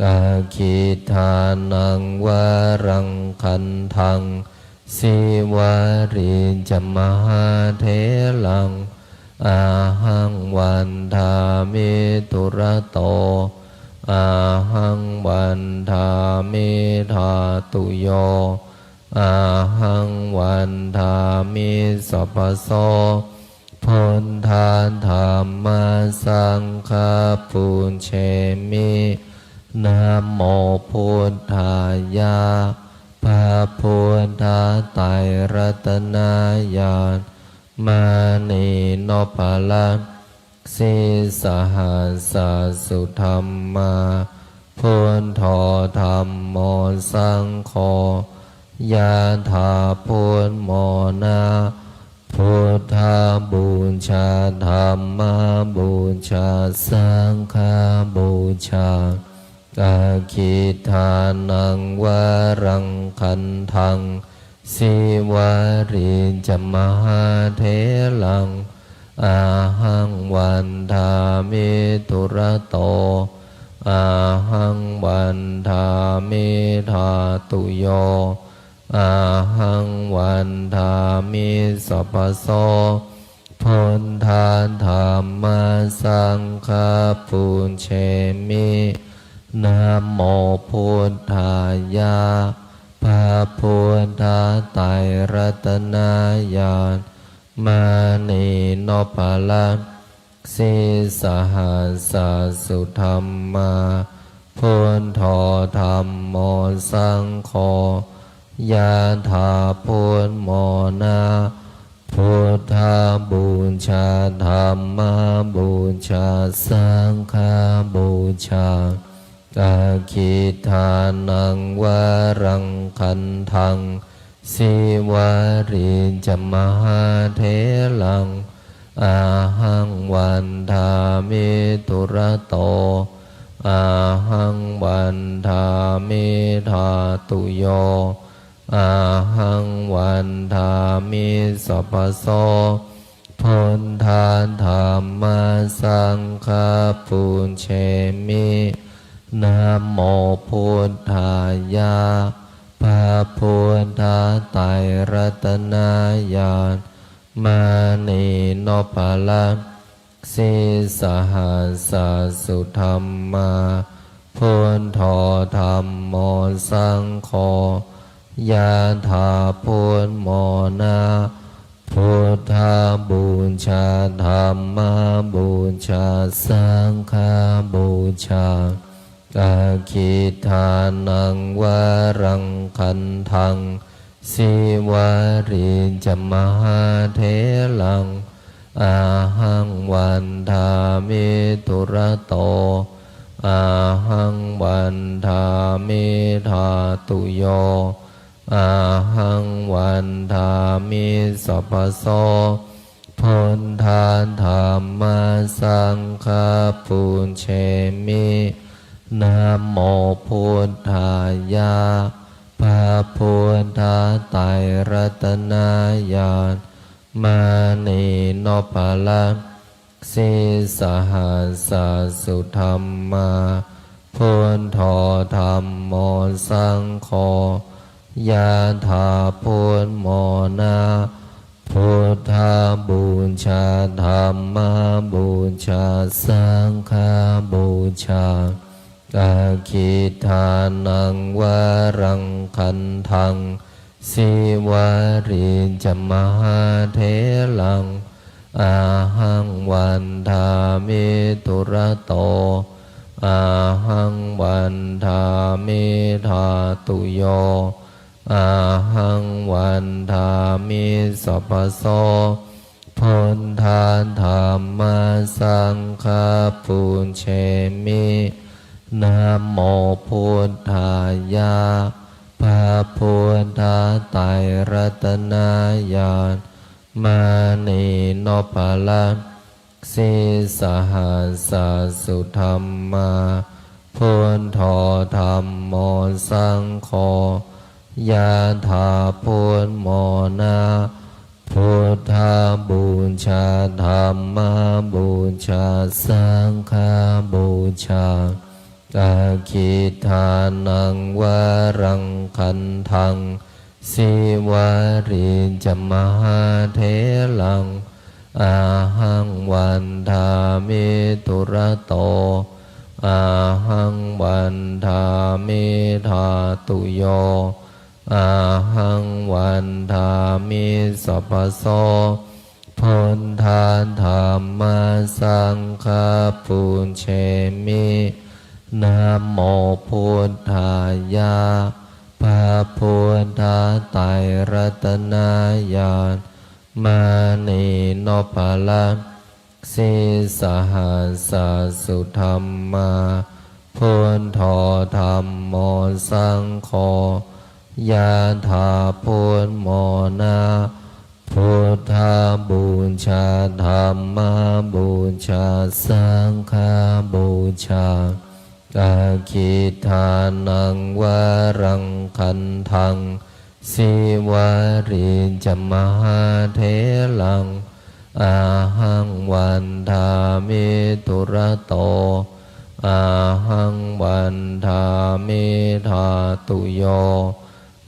อาคิทานังวารังคันทังสิวาริจมหาเถลังอาหังวันทามิตุระโตอาหังวันทามิธาตุโยอาหังวันทามิสัพพโสพุทธาธัมมาสังฆาปุญเชมินะโมพุทธายะพระพุทธไตรรัตนญาณมานีโนภลังส สิสหัสสุธรรมาพุทโธธัมโมสังโฆยะถาพุทโมนาพุทธาบูชาธัมมาบูชาสังฆาบูชากาคิทานังวรังคันทังสิวาริจมหาเถลังอาหังวันทามิตุระโตอาหังวันทามิธาตุโยอาหังวันทามิสัพพโสพุทธาธัมมาสังฆาปุญเชมินะโมพุทธายะพระพุทธไตรรัตนญาณมานีโนภลังสิสหัสสุธรรมาพุทโธธัมโมสังโฆยะถาพุทโมนาพุทธาบูชาธัมมาบูชาสังฆาบูชากาคิทานังวรังคันทังสิวาริจมหาเถลังอาหังวันทามิตุระโตอาหังวันทามิธาตุโยอาหังวันทามิสัพพโสพุทธาธัมมาสังฆาปุญเชมินะโมพุทธายะพระพุทธไตรรัตนญาณมานีโนภลังสิสหัสสุธรรมาพุทโธธัมโมสังโฆยะถาพุทโมนาพุทธาบูชาธัมมาบูชาสังฆาบูชากาคิทานังวรังคันทังสิวาริจมหาเถลังอาหังวันทามิตุระโตอาหังวันทามิธาตุโยอาหังวันทามิสัพพโสพุทธาธัมมาสังฆาปุญเชมินะโมพุทธายะพระพุทธไตรรัตนญาณมานีโนภลังสิสหัสสุธรรมาพุทโธธัมโมสังโฆยะถาพุทโมนาพุทธาบูชาธัมมาบูชาสังฆาบูชากาคิทานังวรังคันทังสิวาริจมหาเถลังอาหังวันทามิตุระโตอาหังวันทามิธาตุโยอาหังวันทามิสัพพโสพุทธาธัมมาสังฆาปุญเชมินะโมพุทธายะพระพุทธไตรรัตนญาณมานีโนภลังสิสหัสสุธรรมาพุทโธธัมโมสังโฆยะถาพุทโมนาพุทธาบูชาธัมมาบูชาสังฆาบูชากาคิทานังวรังคันทังสิวาริจมหาเถลังอาหังวันทามิตุระโตอาหังวันทามิธาตุโยอาหังวันทามิสัพพโสพุทธาธัมมาสังฆาปุญเชมินะโมพุทธายะพระพุทธไตรรัตนญาณมานีโนภลังสิ สิสหัสสุธรรมาพุทโธธัมโมสังโฆยะถาพุทโมนาพุทธาบูชาธัมมาบูชาสังฆาบูชาอาคิทานังวารังคันทังสิวาริจมหาเถลังอาหังวันทามิตุระโตอาหังวันทามิธาตุโย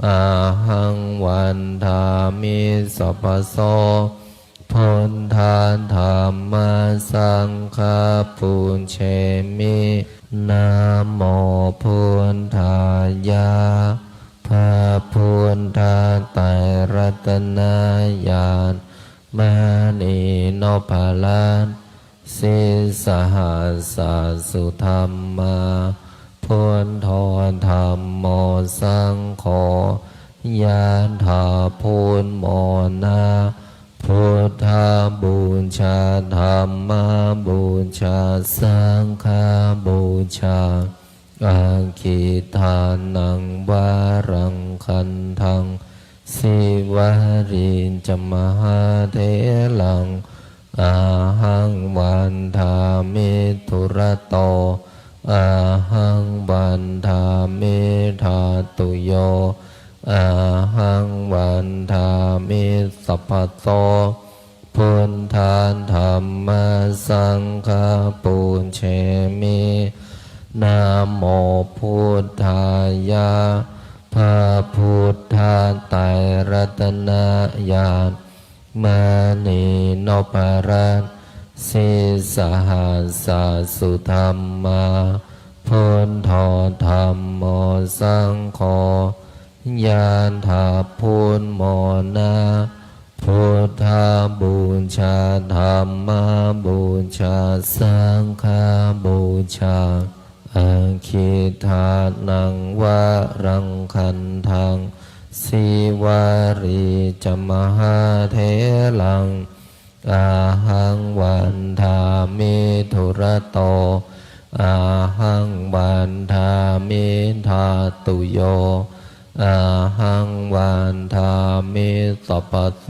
อาหังวันทามิสัพพโสพุทธาธัมมาสังฆาปุญเชมินะโมพุทธายะพระพุทธไตรรัตนญาณมณีโนภาลันสิสหัสสุธรรมาพุทโธธัมโมสังโฆยะถาพุทโมนาพุทธาบูชาธัมมาบูชาสังฆาบูชาอาคิทานังวารังคันทังสิวาริจมหาเถลังอาหังวันทามิตุระโตอาหังวันทามิธาตุโยอาหังวันทามิสัพพโสพุทธาธัมมาสังฆาปุญเชมินะโมพุทธายะพระพุทธไตรรัตนญาณมณีโนภาลันสิสหัสสุธรรมาพุทโธธัมโมสังโฆยะถาพุทโมนาพุทธาบูชาธัมมาบูชาสังฆาบูชาอาคิทานังวารังคันทังสิวาริจมหาเถลังอาหังวันทามิตุระโตอาหังวันทามิธาตุโยอาหังวันทามิสัพพโส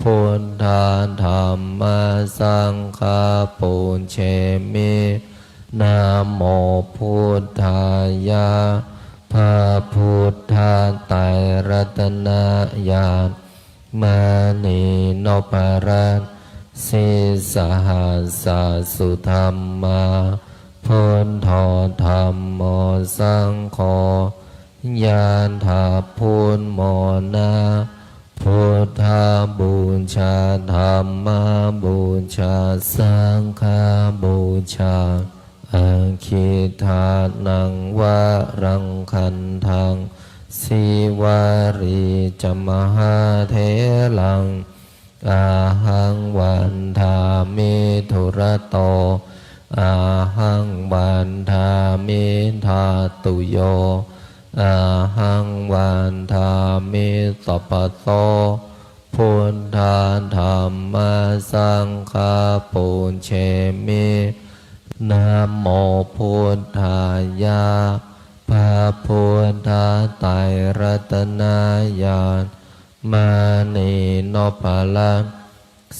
พุทธาธัมมาสังฆาปุญเชมินะโมพุทธายะพระพุทธไตรรัตนญาณมณีโนภาลันสิสหัสสุธรรมาพุทโธธัมโมสังโฆยะถาพุทโมนาพุทธาบูชาธัมมาบูชาสังฆาบูชาอาคิทานังวารังคันทังสิวาริจมหาเถลังอาหังวันทามิตุระโตอาหังวันทามิธาตุโยอาหังวันทามิสัพพโสพุทธาธัมมาสังฆาปุญเชมินะโมพุทธายะพระพุทธไตรรัตนญาณมณีโนภาลัน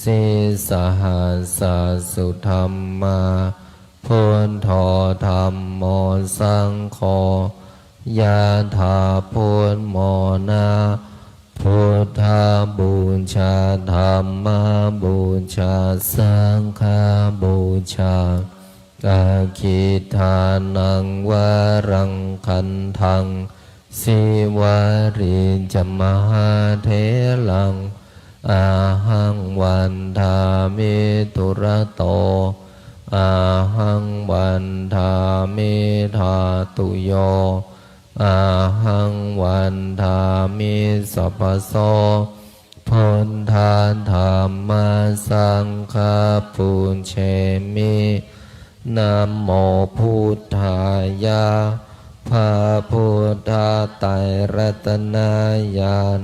สิสหัสสุธรรมาพุทโธธัมโมสังโฆยะถาพุทโมนาพุทธาบูชาธัมมาบูชาสังฆาบูชาอาคิทานังวารังคันทังสิวาริจมหาเถลังอาหังวันทามิตุระโตอาหังวันทามิธาตุโยอาหังวันทามิสัพพโสพุทธาธัมมาสังฆาปุญเชมินะโมพุทธายะพระพุทธไตรรัตนญาณ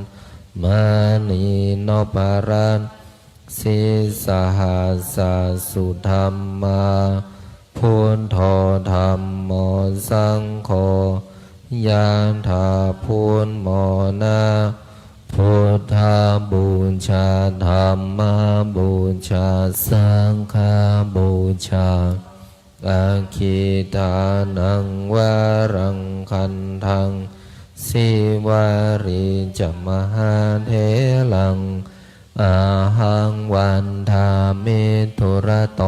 มณีโนภาลัน สิสหัสสุธรรมาพุทโธธัมโมสังโฆยะถาพุทโมนะพุทธาบูชาธัมมาบูชาสังฆาบูชาอาคิตานังวารังคันทังสิวาริจมหาเถลังอาหังวันทามิทุระโต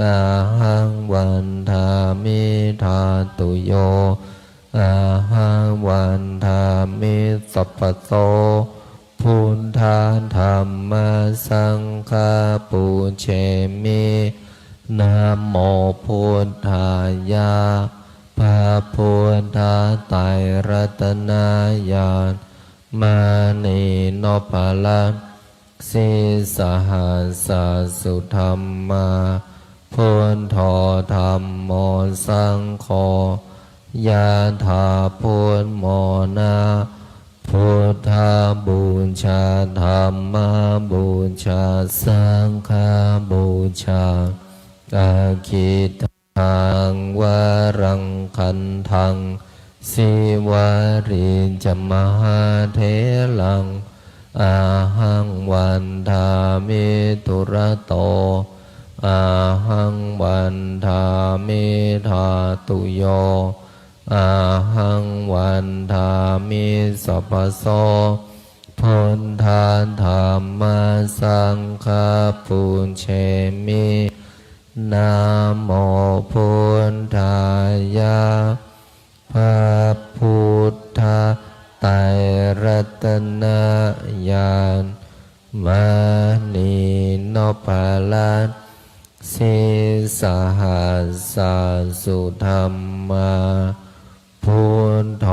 อาหังวันทามิธาตุโยอาหังวันทามิสัพพโสพุทธาธัมมาสังฆาปูเชมินะโมพุทธายะพระพุทธไตรรัตนญาณมานีโนภาลังสิสหัสสุธรรมาพุทโธธัมโมสังโฆยะถาพุทโมนะพุทธาบูชาธัมมาบูชาสังฆาบูชาอาคิตังวารังคันทังสิวาริจมหาเถลังอาหังวันทามิทุระโตอาหังวันทามิธาตุโยอาหังวันทามิสัพพโสพุทธาธัมมาสังฆาปูเชมินะโมพุทธายะพระพุทธไตรรัตนญาณมานีโนภาลังสิสหัสสุธรรมาพุทโธ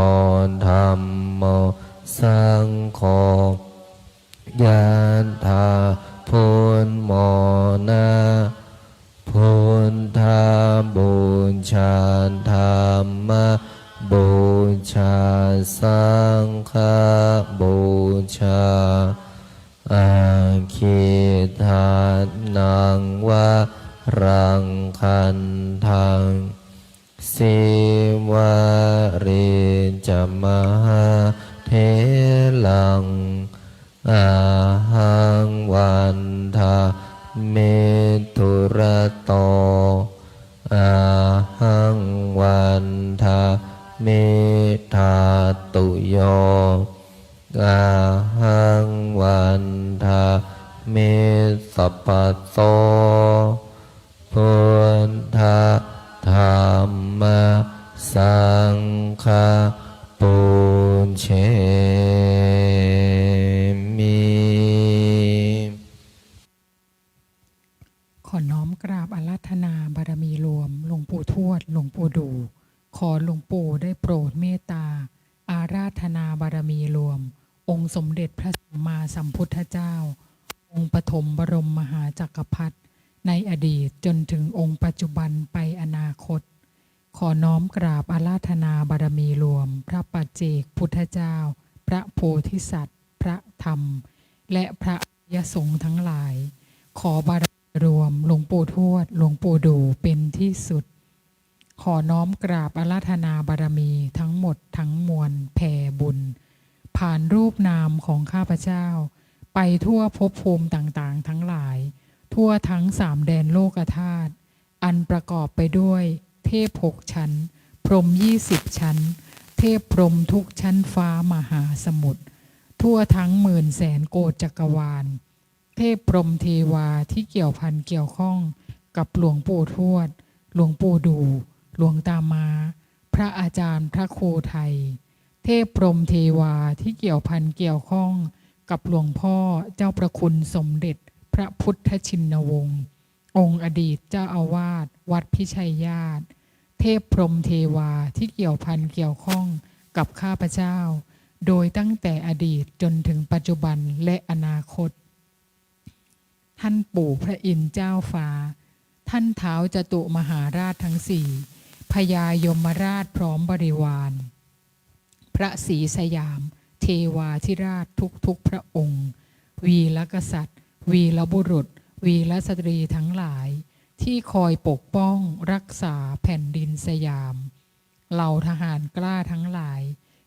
ธัมโมสังโฆยะถาพุทโมนะพุทธาบูชาธัมมาบูชาสังฆาบูชาอาคิทานังวารังคันทังสิวาริจมหาเถลังอาหังวันทามิทุระโตอาหังวันทามิธาตุโยอาหังวันทามิสัพพโสพุทธาธัมมาสังฆาปูเชมิ
ขอน้อมกราบอาราธนาบารมีรวมหลวงปู่ทวดหลวงปู่ดูขอหลวงปู่ได้โปรดเมตตาอาราธนาบารมีรวมองค์สมเด็จพระสัมมาสัมพุทธเจ้าองค์ปฐมบรมมหาจักรพรรดิในอดีตจนถึงองค์ปัจจุบันไปอนาคตขอน้อมกราบอาราธนาบารมีรวมพระปัจเจกพุทธเจ้าพระโพธิสัตว์พระธรรมและพระยสงฆ์ทั้งหลายขอบารมีรวมหลวงปู่ทวดหลวงปู่ดูเป็นที่สุดขอน้อมกราบอาราธนาบารมีทั้งหมดทั้งมวลแผ่บุญผ่านรูปนามของข้าพเจ้าไปทั่วภพภูมิต่างๆทั้งหลายทั่วทั้ง3 แดนโลกธาตุอันประกอบไปด้วยเทพ6 ชั้นพรหม20 ชั้นเทพพรหมทุกชั้นฟ้ามหาสมุทรทั่วทั้ง10,000,000 โกฏจักรวาลเทพพรหมเทวาที่เกี่ยวพันเกี่ยวข้องกับหลวงปู่ทวดหลวงปู่ดูหลวงตามาพระอาจารย์พระครูไทยเทพพรหมเทวาที่เกี่ยวพันเกี่ยวข้องกับหลวงพ่อเจ้าประคุณสมเด็จพระพุทธชินวงศ์องค์อดีตเจ้าอาวาสวัดพิชัยญาติเทพพรหมเทวาที่เกี่ยวพันเกี่ยวข้องกับข้าพเจ้าโดยตั้งแต่อดีตจนถึงปัจจุบันและอนาคตท่านปู่พระอินทร์เจ้าฟ้าท่านท้าวจตุมหาราชทั้ง4พญายมราชพร้อมบริวารพระศรีสยามเทวาธิราชทุกพระองค์วีรกษัตริย์ วีรบุรุษ วีรสตรีทั้งหลาย ที่คอยปกป้องรักษาแผ่นดินสยาม เหล่าทหารกล้าทั้งหลาย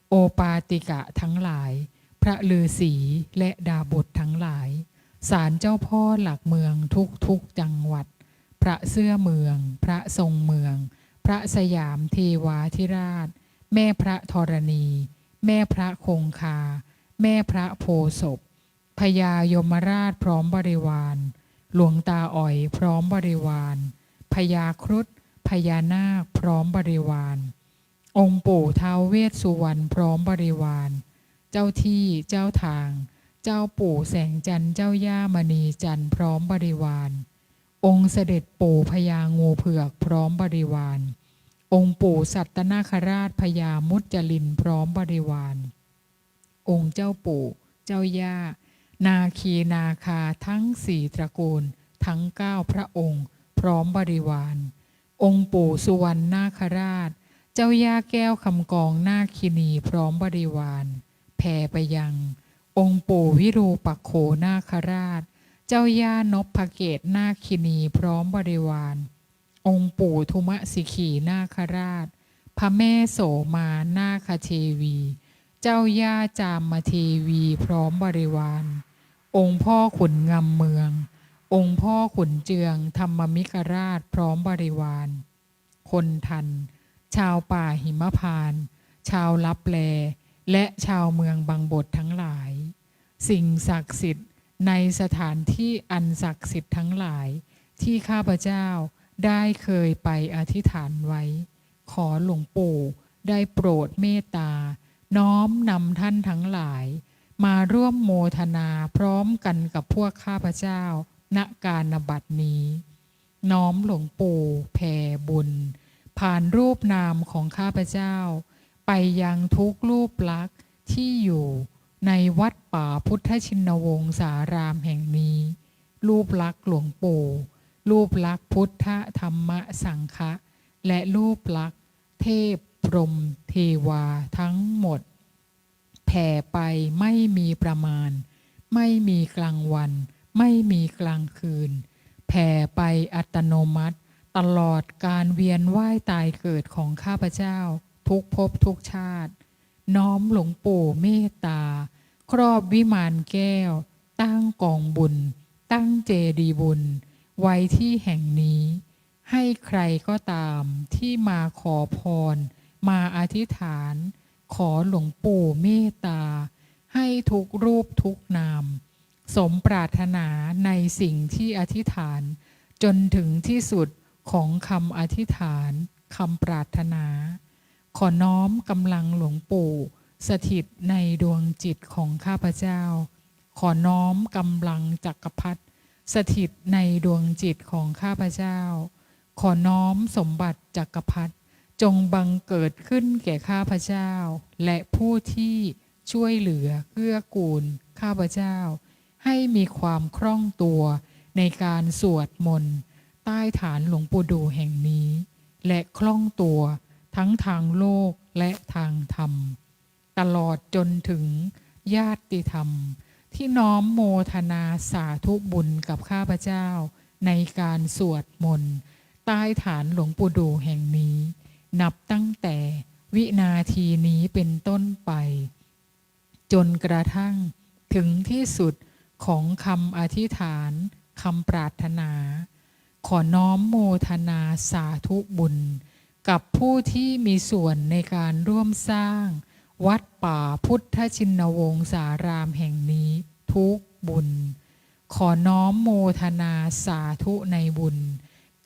โอปาติกะทั้งหลาย พระฤาษีและดาบททั้งหลาย ศาลเจ้าพ่อหลักเมืองทุกจังหวัด พระเสื้อเมือง พระทรงเมือง พระสยามเทวาธิราช แม่พระธรณี แม่พระคงคา แม่พระโพศพพญายมราชพร้อมบริวาร หลวงตาอ๋อยพร้อมบริวารพญาครุฑพญานาคพร้อมบริวาร องค์ปู่ท้าวเวสสุวรรณพร้อมบริวาร เจ้าที่เจ้าทาง เจ้าปู่แสงจันทร์เจ้าย่ามณีจันทร์พร้อมบริวาร องค์เสด็จปู่พญางูเผือกพร้อมบริวาร องค์ปู่สัตนาคราชพญามุจลินพร้อมบริวาร องค์เจ้าปู่เจ้าย่านาคีนาคาทั้งสี่ตระกูลทั้ง9พระองค์พร้อมบริวาร องค์ปู่สุวรรณนาคราช เจ้าย่าแก้วคำกองนาคินีพร้อมบริวารแผ่ไปยัง องค์ปู่วิรูปักโขนาคราช เจ้าย่านพเกตนาคินีพร้อมบริวาร องค์ปู่ทุมสิขีนาคราช พระแม่โสมานาคเทวี เจ้าย่าจามเทวีพร้อมบริวาร องค์พ่อขุนงำเมือง องค์พ่อขุนเจืองธรรมมิกราชพร้อมบริวาร คนทัน ชาวป่าหิมพานต์ชาวลับแลและชาวเมืองบางบททั้งหลาย สิ่งศักดิ์สิทธิ์ในสถานที่อันศักดิ์สิทธิ์ทั้งหลายที่ข้าพเจ้าได้เคยไปอธิษฐานไว้ ขอหลวงปู่ได้โปรดเมตตาน้อมนำท่านทั้งหลายมาร่วมโมทนาพร้อมกันกับพวกข้าพเจ้าณการบัดนี้ น้อมหลวงปู่แผ่บุญผ่านรูปนามของข้าพเจ้าไปยังทุกรูปลักษณ์ที่อยู่ในวัดป่าพุทธชินวงศารามแห่งนี้ รูปลักษณ์หลวงปู่รูปลักษณ์พุทธธรรมสังฆะและรูปลักษณ์เทพพรหมเทวาทั้งหมดแผ่ไปไม่มีประมาณไม่มีกลางวันไม่มีกลางคืนแผ่ไปอัตโนมัติตลอดการเวียนว่ายตายเกิดของข้าพเจ้าทุกภพทุกชาติน้อมหลวงปู่เมตตาครอบวิมานแก้วตั้งกองบุญตั้งเจดีย์บุญไว้ที่แห่งนี้ให้ใครก็ตามที่มาขอพรมาอธิษฐานขอหลวงปู่เมตตาให้ทุกรูปทุกนามสมปรารถนาในสิ่งที่อธิษฐานจนถึงที่สุดของคำอธิษฐานคำปรารถนาขอน้อมกำลังหลวงปู่สถิตในดวงจิตของข้าพเจ้าขอน้อมกำลังจักรพรรดิสถิตในดวงจิตของข้าพเจ้าขอน้อมสมบัติจักรพรรดิจงบังเกิดขึ้นแก่ข้าพเจ้าและผู้ที่ช่วยเหลือเกื้อกูลข้าพเจ้าให้มีความคล่องตัวในการสวดมนต์ใต้ฐานหลวงปู่ดูแห่งนี้และคล่องตัวทั้งทางโลกและทางธรรมตลอดจนถึงญาติธรรมที่น้อมโมทนาสาธุบุญกับข้าพเจ้าในการสวดมนต์ใต้ฐานหลวงปู่ดูแห่งนี้นับตั้งแต่วินาทีนี้เป็นต้นไปจนกระทั่งถึงที่สุดของคำอธิษฐานคำปรารถนาขอน้อมโมทนาสาธุบุญกับผู้ที่มีส่วนในการร่วมสร้างวัดป่าพุทธชินวงศารามแห่งนี้ทุกบุญขอน้อมโมทนาสาธุในบุญ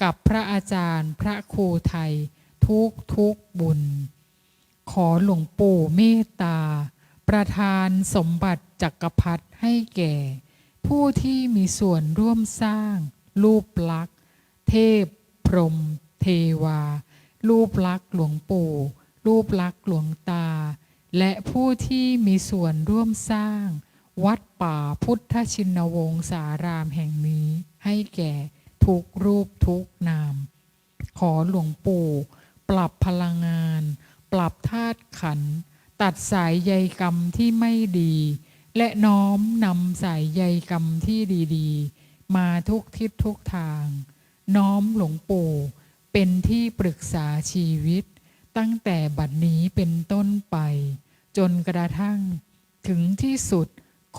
กับพระอาจารย์พระครูไทยทุกบุญขอหลวงปู่เมตตาประทานสมบัติจักรพรรดิให้แก่ผู้ที่มีส่วนร่วมสร้างรูปลักษณ์เทพพรหมเทวารูปลักษณ์หลวงปู่รูปลักษณ์หลวงตาและผู้ที่มีส่วนร่วมสร้างวัดป่าพุทธชินวงศารามแห่งนี้ให้แก่ทุกรูปทุกนามขอหลวงปู่ปรับพลังงานปรับธาตุขันธ์ตัดสายใยกรรมที่ไม่ดี และน้อมนำสายใยกรรมที่ดีๆ มาทุกทิศทุกทาง น้อมหลวงปู่เป็นที่ปรึกษาชีวิตตั้งแต่บัดนี้เป็นต้นไป จนกระทั่งถึงที่สุด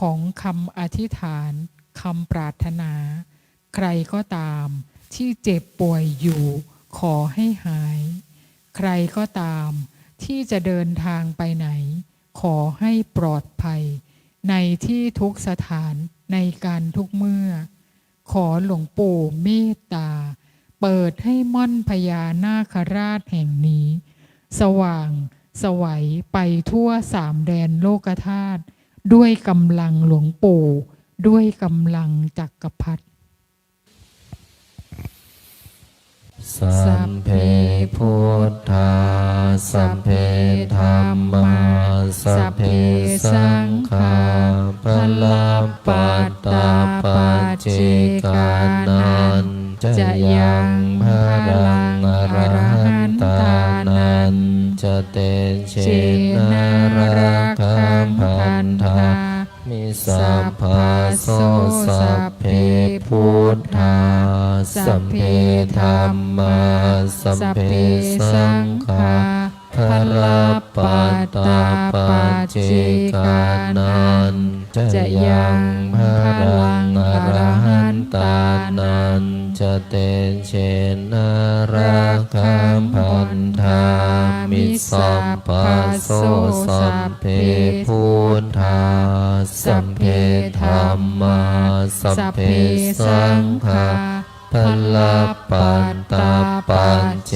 ของคำอธิษฐานคำปรารถนา ใครก็ตามที่เจ็บป่วยอยู่ขอให้หาย ใครก็ตามที่จะเดินทางไปไหน ขอให้ปลอดภัยในที่ทุกสถานในการทุกเมื่อ ขอหลวงปู่เมตตาเปิดให้ม่อนพญานาคราชแห่งนี้ สว่างสวัยไปทั่วสามแดนโลกธาตุด้วยกำลังหลวงปู่ด้วยกำลังจักรพรรดิ
สัมเพพุทธาสัมเพธัมมาสัพเพสังฆาพลัมปัตตาปัจเจกานันจะยังพลังอรหันตานันจะเตเชนะราคัมพันธามิสัพพะโสสัพเพพุทธาสัมเพธัมมาสัมเพสังฆาพระปัตตาปัจเจกานันจะยังพลังอรหันตานันจะเตเชนะราคัมพันธามิสัพพะโสสัพเพพุทธาสัมเพธัมมาสัมเพสังฆาพระปัตตาปัจเจ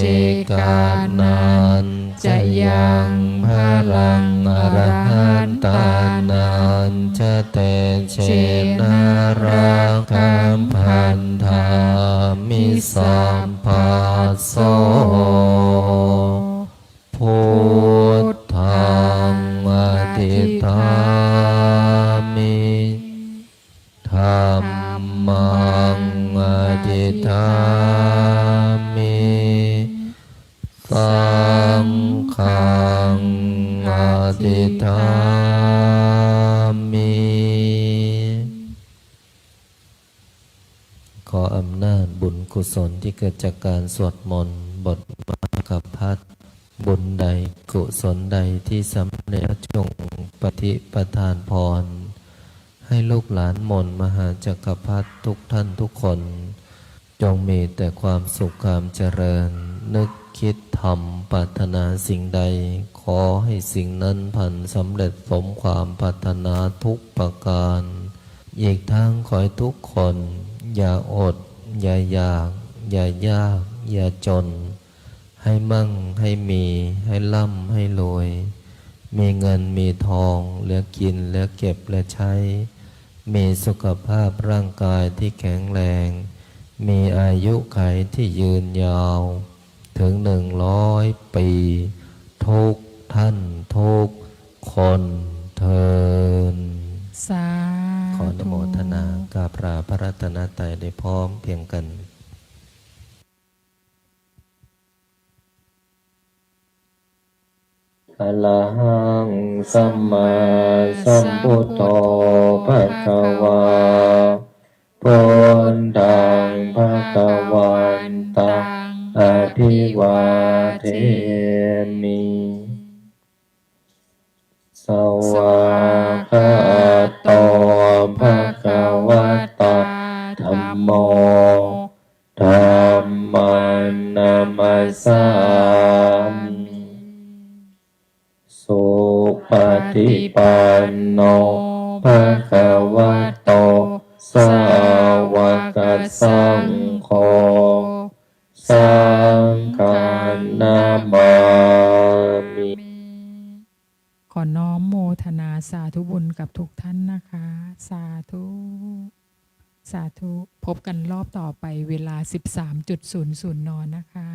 กานันจะยังพลังอรหันตานันจะเตเชนะราคัมพันธามิสัมภะโสพุทธังอธิษฐามิธัมมังอธิษฐามิสังฆังอธิษฐามิ ขออำนาจบุญกุศลที่เกิดจากการสวดมนต์บทมหาคัมภีร์บุญใดกุศลใดที่สำเร็จจงปฏิปทานพรให้ลูกหลานมนต์มหาจักรพรรดิทุกท่านทุกคน จงมีแต่ความสุขความเจริญนึกคิดทำปรารถนาสิ่งใดขอให้สิ่งนั้นพันสำเร็จสมความปรารถนาทุกประการอีกทั้งขอให้ทุกคนอย่าอดอย่าอยากอย่ายากอย่าจนให้มั่งให้มีให้ร่ำให้รวยมีเงินมีทองเหลือกินเหลือเก็บเหลือใช้มีสุขภาพร่างกายที่แข็งแรงมีอายุขัยที่ยืนยาวถึง100 ปีทุกท่านทุกคนเทิน
สาธุ
ขออนุโมทนากราบลาพระรัตนตรัยได้พร้อมเพียงกันอะระหังสัมมาสัมพุทโธภะคะวาพุทธังภะคะวันตังอภิวาเทมิสวากขาโตภะคะวะโตธัมโมธัมมังนามัสสามิสุปฏิปันโนภะคะวะโตสาวกสังโฆสังฆนามามิ
ขอน้อมโมทนาสาธุบุญกับทุกท่านนะคะ สาธุ สาธุ พบกันรอบต่อไปเวลา 13:00 น.นะคะ